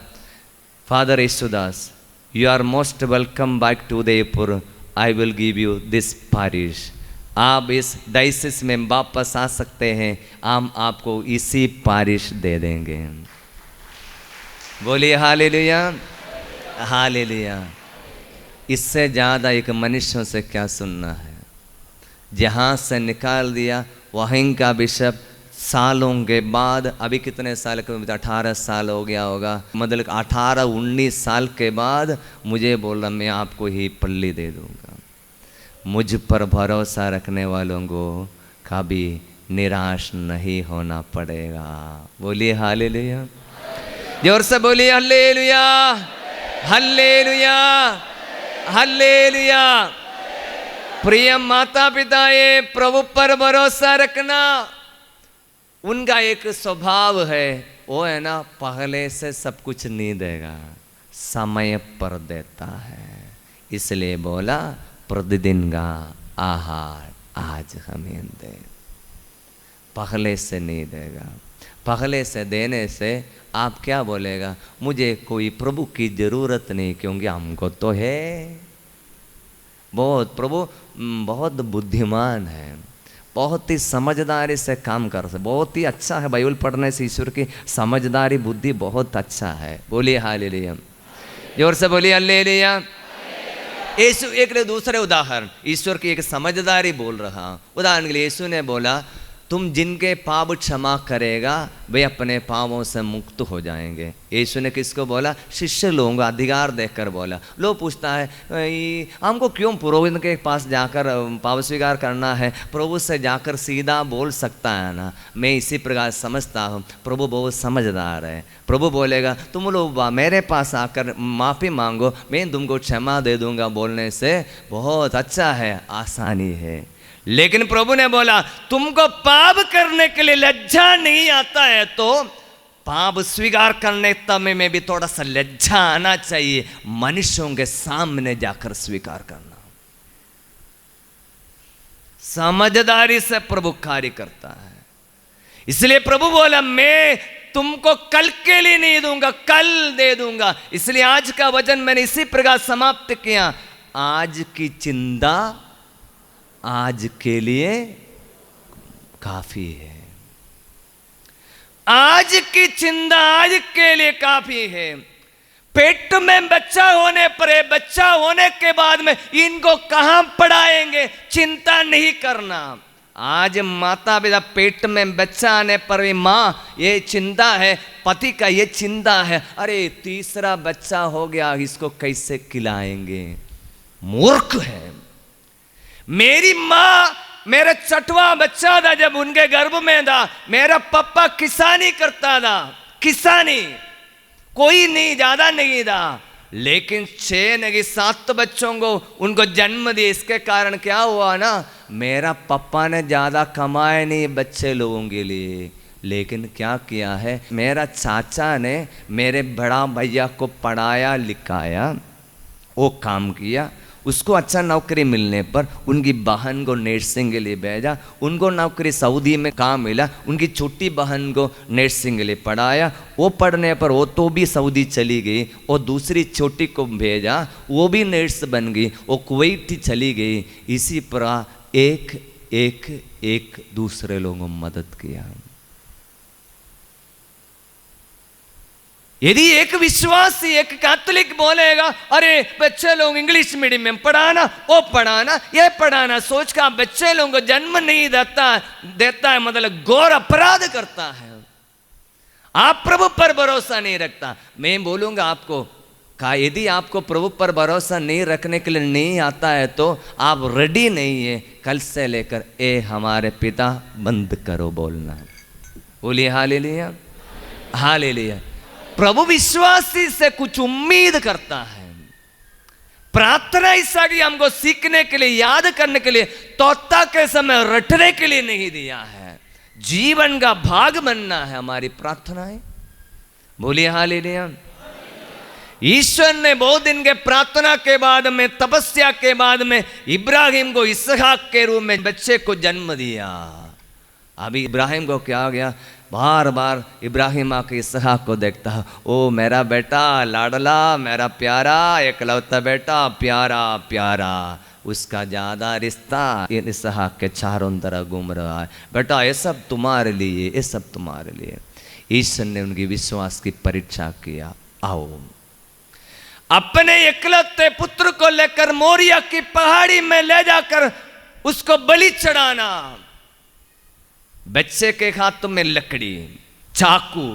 father Yesudas you are most welcome back to Udaipur, I will give you this parish. आप इस डायसिस में वापस आ सकते हैं, हम आपको इसी पारिश दे देंगे। बोलिए हालेलुया, हालेलुया। इससे ज़्यादा एक मनुष्यों से क्या सुनना है। जहाँ से निकाल दिया वहीं का बिशप सालों के बाद, अभी कितने साल के, 18 साल हो गया होगा, मतलब 18-19 साल के बाद मुझे बोल रहा मैं आपको ही पल्ली दे दूँगा। मुझ पर भरोसा रखने वालों को कभी निराश नहीं होना पड़ेगा। बोलिए हालेलुया, जोर से बोलिए हालेलुया, हालेलुया, हालेलुया। प्रिय माता पिता, ये प्रभु पर भरोसा रखना उनका एक स्वभाव है। वो है ना, पहले से सब कुछ नहीं देगा, समय पर देता है। इसलिए बोला प्रतिदिन का आहार आज हमें दे। पहले से नहीं देगा। पहले से देने से आप क्या बोलेगा, मुझे कोई प्रभु की जरूरत नहीं, क्योंकि हमको तो है। बहुत प्रभु बहुत बुद्धिमान है, बहुत ही समझदारी से काम कर सकते, बहुत ही अच्छा है। बाइबल पढ़ने से ईश्वर की समझदारी बुद्धि बहुत अच्छा है। बोलिए हालेलुया, जोर से बोलिए हालेलुया। यीशु एक दूसरे उदाहरण, ईश्वर की एक समझदारी बोल रहा। उदाहरण के लिए यीशु ने बोला तुम जिनके पाप क्षमा करेगा वे अपने पापों से मुक्त हो जाएंगे। यीशु ने किसको बोला? शिष्य लोगों को अधिकार देकर बोला। लोग पूछता है हमको क्यों पुरोहित के पास जाकर पाप स्वीकार करना है, प्रभु से जाकर सीधा बोल सकता है ना। मैं इसी प्रकार समझता हूँ प्रभु बहुत समझदार है। प्रभु बोलेगा तुम लोग मेरे पास आकर माफ़ी मांगो, मैं तुमको क्षमा दे दूंगा, बोलने से बहुत अच्छा है, आसानी है। लेकिन प्रभु ने बोला तुमको पाप करने के लिए लज्जा नहीं आता है तो पाप स्वीकार करने तब में भी थोड़ा सा लज्जा आना चाहिए, मनुष्यों के सामने जाकर स्वीकार करना। समझदारी से प्रभु कार्य करता है। इसलिए प्रभु बोला मैं तुमको कल के लिए नहीं दूंगा, कल दे दूंगा। इसलिए आज का वचन मैंने इसी प्रकार समाप्त किया। आज की चिंता आज के लिए काफी है। आज की चिंता आज के लिए काफी है। पेट में बच्चा होने पर, बच्चा होने के बाद में इनको कहां पढ़ाएंगे, चिंता नहीं करना। आज माता पिता पेट में बच्चा आने पर भी माँ ये चिंता है, पति का ये चिंता है, अरे तीसरा बच्चा हो गया इसको कैसे खिलाएंगे। मूर्ख है। मेरी माँ मेरा 6वां बच्चा था जब उनके गर्भ में था, मेरा पापा किसानी करता था, किसानी, कोई नहीं ज्यादा नहीं था, लेकिन 6 नहीं 7 बच्चों को उनको जन्म दिया। इसके कारण क्या हुआ ना, मेरा पापा ने ज्यादा कमाए नहीं बच्चे लोगों के लिए, लेकिन क्या किया है मेरा चाचा ने मेरे बड़ा भैया को पढ़ाया लिखाया, वो काम किया। उसको अच्छा नौकरी मिलने पर उनकी बहन को नर्सिंग के लिए भेजा, उनको नौकरी सऊदी में काम मिला, उनकी छोटी बहन को नर्सिंग के लिए पढ़ाया। वो पढ़ने पर वो तो भी सऊदी चली गई, और दूसरी छोटी को भेजा, वो भी नर्स बन गई, वो कुवैत चली गई। इसी प्रकार एक एक एक दूसरे लोगों मदद किया। यदि एक विश्वासी एक कैथोलिक बोलेगा अरे बच्चे लोग इंग्लिश मीडियम में पढ़ाना, वो पढ़ाना, ये पढ़ाना, सोच का बच्चे लोगों को जन्म नहीं देता है मतलब घोर अपराध करता है। आप प्रभु पर भरोसा नहीं रखता। मैं बोलूंगा आपको यदि आपको प्रभु पर भरोसा नहीं रखने के लिए नहीं आता है तो आप रेडी नहीं है, कल से लेकर ए हमारे पिता बंद करो बोलना। बोलिए हालेलुया, हालेलुया। प्रभु विश्वासी से कुछ उम्मीद करता है। प्रार्थना ऐसा कि हमको सीखने के लिए, याद करने के लिए, तोता के समय रटने के लिए नहीं दिया है, जीवन का भाग बनना है हमारी प्रार्थनाएं। बोलिए हालेलुया। ईश्वर ने बहुत दिन के प्रार्थना के बाद में, तपस्या के बाद में इब्राहिम को इसहाक के रूप में बच्चे को जन्म दिया। अभी इब्राहिम को क्या हो गया, बार बार इब्राहिम आके इसहाक को देखता है, ओ मेरा बेटा लाडला, मेरा प्यारा एकलौता बेटा, प्यारा प्यारा। उसका ज़्यादा रिश्ता इसहाक के चारों तरह घूम रहा है, बेटा ये सब तुम्हारे लिए, ये सब तुम्हारे लिए। ईश्वर ने उनकी विश्वास की परीक्षा किया। आओ अपने एकलौते पुत्र को लेकर मोरिया की पहाड़ी में ले जाकर उसको बलि चढ़ाना। बच्चे के हाथों में लकड़ी चाकू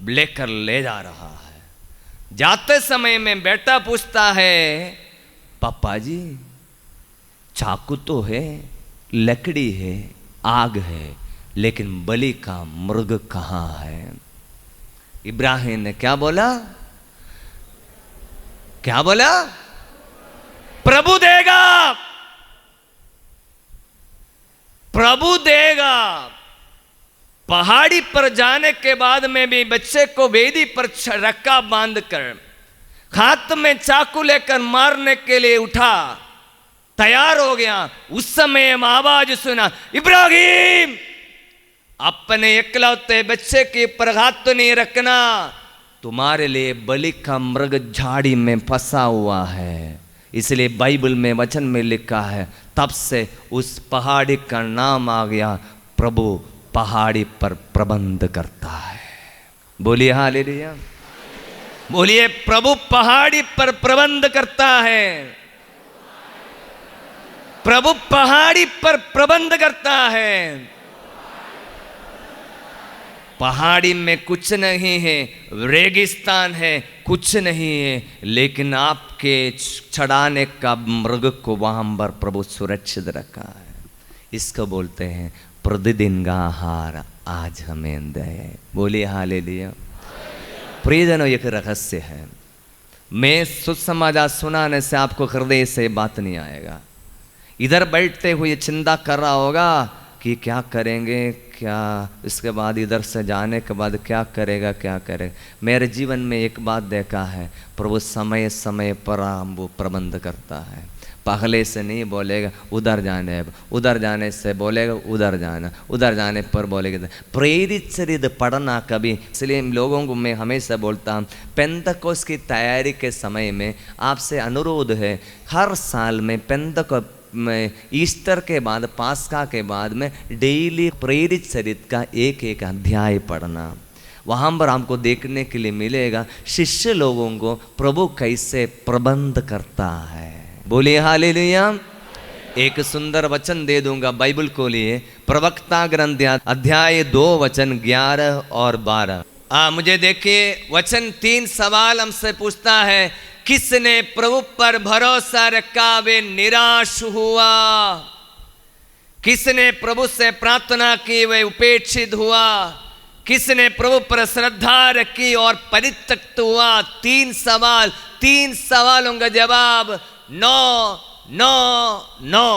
लेकर ले जा रहा है। जाते समय में बेटा पूछता है, पापा जी चाकू तो है, लकड़ी है, आग है, लेकिन बलि का मृग कहाँ है? इब्राहिम ने क्या बोला? क्या बोला? प्रभु देगा, प्रभु देगा। पहाड़ी पर जाने के बाद में भी बच्चे को वेदी पर रक्का बांधकर हाथ में चाकू लेकर मारने के लिए उठा, तैयार हो गया। उस समय आवाज सुना, इब्राहिम अपने एकलौते बच्चे के ऊपर हाथ तो नहीं रखना, तुम्हारे लिए बलि का मृग झाड़ी में फंसा हुआ है, इसलिए बाइबल में वचन में लिखा है, तब से उस पहाड़ी का नाम आ गया, प्रभु पहाड़ी पर प्रबंध करता है। बोलिए हालेलुया, बोलिए प्रभु पहाड़ी पर प्रबंध करता है। प्रभु पहाड़ी पर प्रबंध करता है। पहाड़ी में कुछ नहीं है, रेगिस्तान है, कुछ नहीं है, लेकिन आपके चढ़ाने का मृग को वहां पर प्रभु सुरक्षित रखा है। इसको बोलते हैं प्रतिदिन का आहार आज हमें दे। बोलिए हालेलुया। प्रियजनों, एक रहस्य है, मैं सुसमाचार सुनाने से आपको हृदय से बात नहीं आएगा। इधर बैठते हुए चिंता कर रहा होगा कि क्या करेंगे, क्या इसके बाद इधर से जाने के बाद क्या करेगा, क्या करेगा। मेरे जीवन में एक बात देखा है, प्रभु समय समय पर वो प्रबंध करता है। पहले से नहीं बोलेगा उधर जाने, उधर जाने से बोलेगा उधर जाना, उधर जाने पर बोलेगा। प्रेरित चरित्र पढ़ना कभी, इसलिए लोगों को मैं हमेशा बोलता हूँ, पेंतकोस की तैयारी के समय में आपसे अनुरोध है, हर साल में पेंतकोस में ईस्टर के बाद, पास्का के बाद में डेली प्रेरित चरित्र का एक एक अध्याय पढ़ना। वहाँ पर हमको देखने के लिए मिलेगा शिष्य लोगों को प्रभु कैसे प्रबंध करता है। बोलिए हालेलुया। एक सुंदर वचन दे दूंगा बाइबल को लिए, प्रवक्ता ग्रंथ अध्याय 2 वचन 11 और 12। मुझे देखिए, वचन 3 सवाल हमसे पूछता है, किसने प्रभु पर भरोसा रखा वे निराश हुआ? किसने प्रभु से प्रार्थना की वे उपेक्षित हुआ? किसने प्रभु पर श्रद्धा रखी और परित्यक्त हुआ? 3 सवाल, 3 सवालों का जवाब नो नो नो।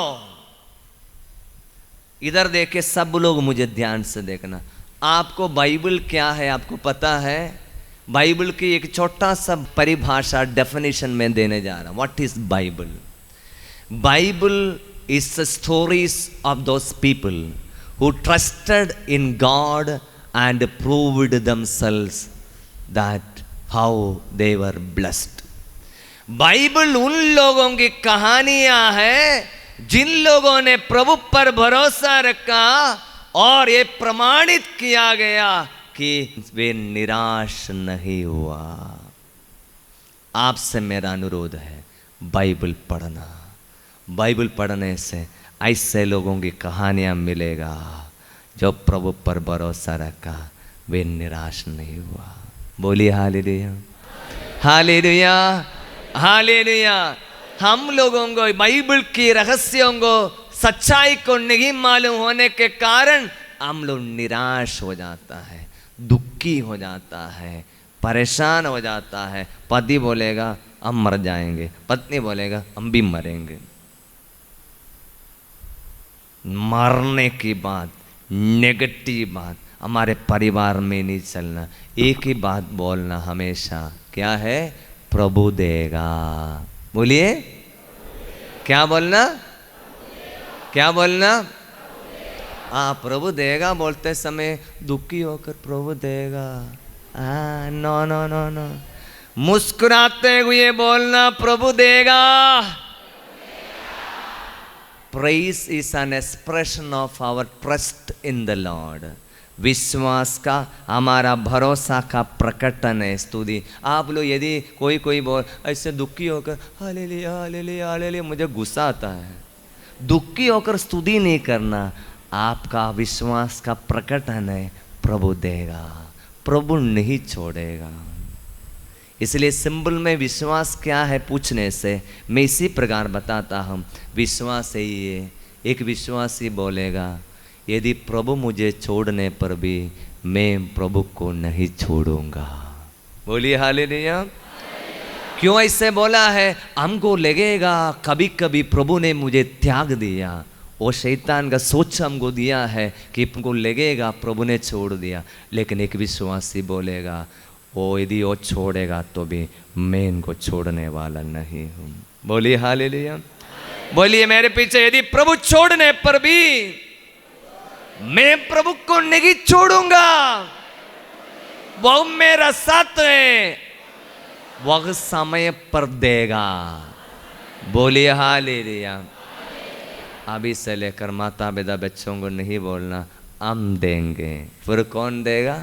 इधर देखे सब लोग, मुझे ध्यान से देखना। आपको बाइबल क्या है आपको पता है? बाइबल की एक छोटा सा परिभाषा डेफिनेशन में देने जा रहा हूं। What is Bible? Bible is the stories of those people who trusted in God and proved themselves that how they were blessed. Bible उन लोगों की कहानियां हैं जिन लोगों ने प्रभु पर भरोसा रखा और ये प्रमाणित किया गया कि वे निराश नहीं हुआ। आपसे मेरा अनुरोध है, बाइबल पढ़ना। बाइबल पढ़ने से ऐसे लोगों की कहानियां मिलेगा जो प्रभु पर भरोसा रखा, वे निराश नहीं हुआ। बोलिए हालेलुया, हालेलुया, हालेलुया। हम लोगों को बाइबल की रहस्यों को, सच्चाई को नहीं मालूम होने के कारण हम लोग निराश हो जाता है, दुखी हो जाता है, परेशान हो जाता है। पति बोलेगा हम मर जाएंगे, पत्नी बोलेगा हम भी मरेंगे। मरने की बात, नेगेटिव बात हमारे परिवार में नहीं चलना। एक ही बात बोलना हमेशा, क्या है? प्रभु देगा। बोलिए, क्या बोलना? क्या बोलना? प्रभु देगा बोलते समय दुखी होकर प्रभु देगा, नो नो नो नो। मुस्कुराते हुए बोलना प्रभु देगा। Praise is an expression of our trust in the Lord. विश्वास का, हमारा भरोसा का प्रकटन है, स्तुति। आप लोग यदि कोई बोल ऐसे दुखी होकर हालेलुया हालेलुया हालेलुया, मुझे गुस्सा आता है। दुखी होकर स्तुति नहीं करना, आपका विश्वास का प्रकटन है, प्रभु देगा, प्रभु नहीं छोड़ेगा। इसलिए सिंबल में विश्वास क्या है पूछने से मैं इसी प्रकार बताता हूँ। विश्वास यही है, एक विश्वासी बोलेगा यदि प्रभु मुझे छोड़ने पर भी मैं प्रभु को नहीं छोड़ूंगा। बोलिए हालेलुया। क्यों ऐसे बोला है? हमको लगेगा कभी कभी प्रभु ने मुझे त्याग दिया, वो शैतान का सोच हमको दिया है कि हमको लगेगा प्रभु ने छोड़ दिया। लेकिन एक विश्वासी बोलेगा वो यदि वो छोड़ेगा तो भी मैं इनको छोड़ने वाला नहीं हूँ। बोलिए हालेलुया। बोलिए मेरे पीछे, यदि प्रभु छोड़ने पर भी मैं प्रभु को नहीं छोड़ूंगा। वो मेरा साथ है, वह समय पर देगा। बोलिए हालेलुया। अभी से लेकर माता पिता बच्चों को नहीं बोलना हम देंगे, फिर कौन देगा?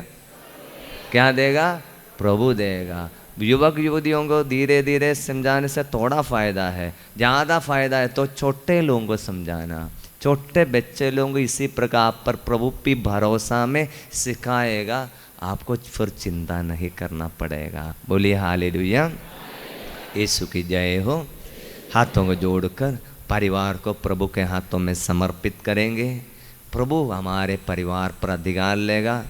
क्या देगा? प्रभु देगा। युवक युवतियों को धीरे धीरे समझाने से थोड़ा फायदा है, ज़्यादा फायदा है तो छोटे लोगों को समझाना। छोटे बच्चे लोगों को इसी प्रकार पर प्रभु की भरोसा में सिखाएगा, आपको फिर चिंता नहीं करना पड़ेगा। बोलिए हालेलुया। यीशु की जय हो। हाथों को जोड़कर परिवार को प्रभु के हाथों में समर्पित करेंगे। प्रभु हमारे परिवार पर अधिकार लेगा।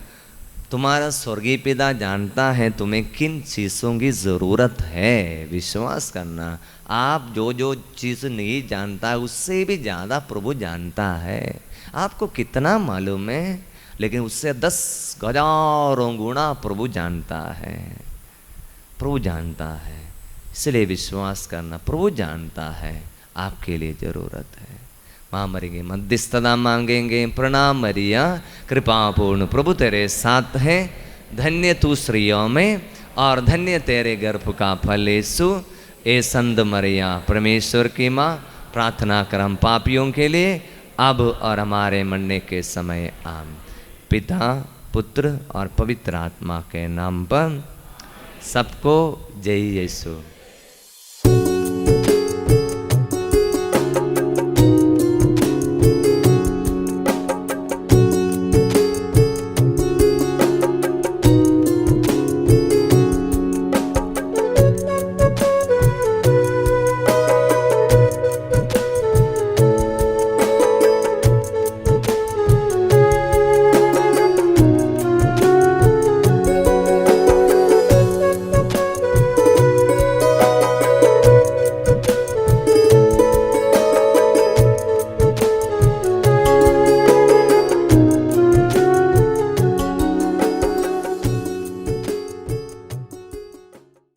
तुम्हारा स्वर्गीय पिता जानता है तुम्हें किन चीज़ों की ज़रूरत है। विश्वास करना, आप जो जो चीज़ नहीं जानता है उससे भी ज़्यादा प्रभु जानता है। आपको कितना मालूम है, लेकिन उससे 10 हज़ारों गुना प्रभु जानता है। प्रभु जानता है, इसलिए विश्वास करना। प्रभु जानता है आपके लिए ज़रूरत है। माँ मरी की मध्यस्थता मांगेंगे। प्रणाम मरिया, कृपापूर्ण प्रभु तेरे साथ है, धन्य तू स्त्रियों में और धन्य तेरे गर्भ का फल यीशु। ए संत मरिया परमेश्वर की माँ, प्रार्थना कर हम पापियों के लिए अब और हमारे मरने के समय आमीन। पिता पुत्र और पवित्र आत्मा के नाम पर सबको जय यीशु।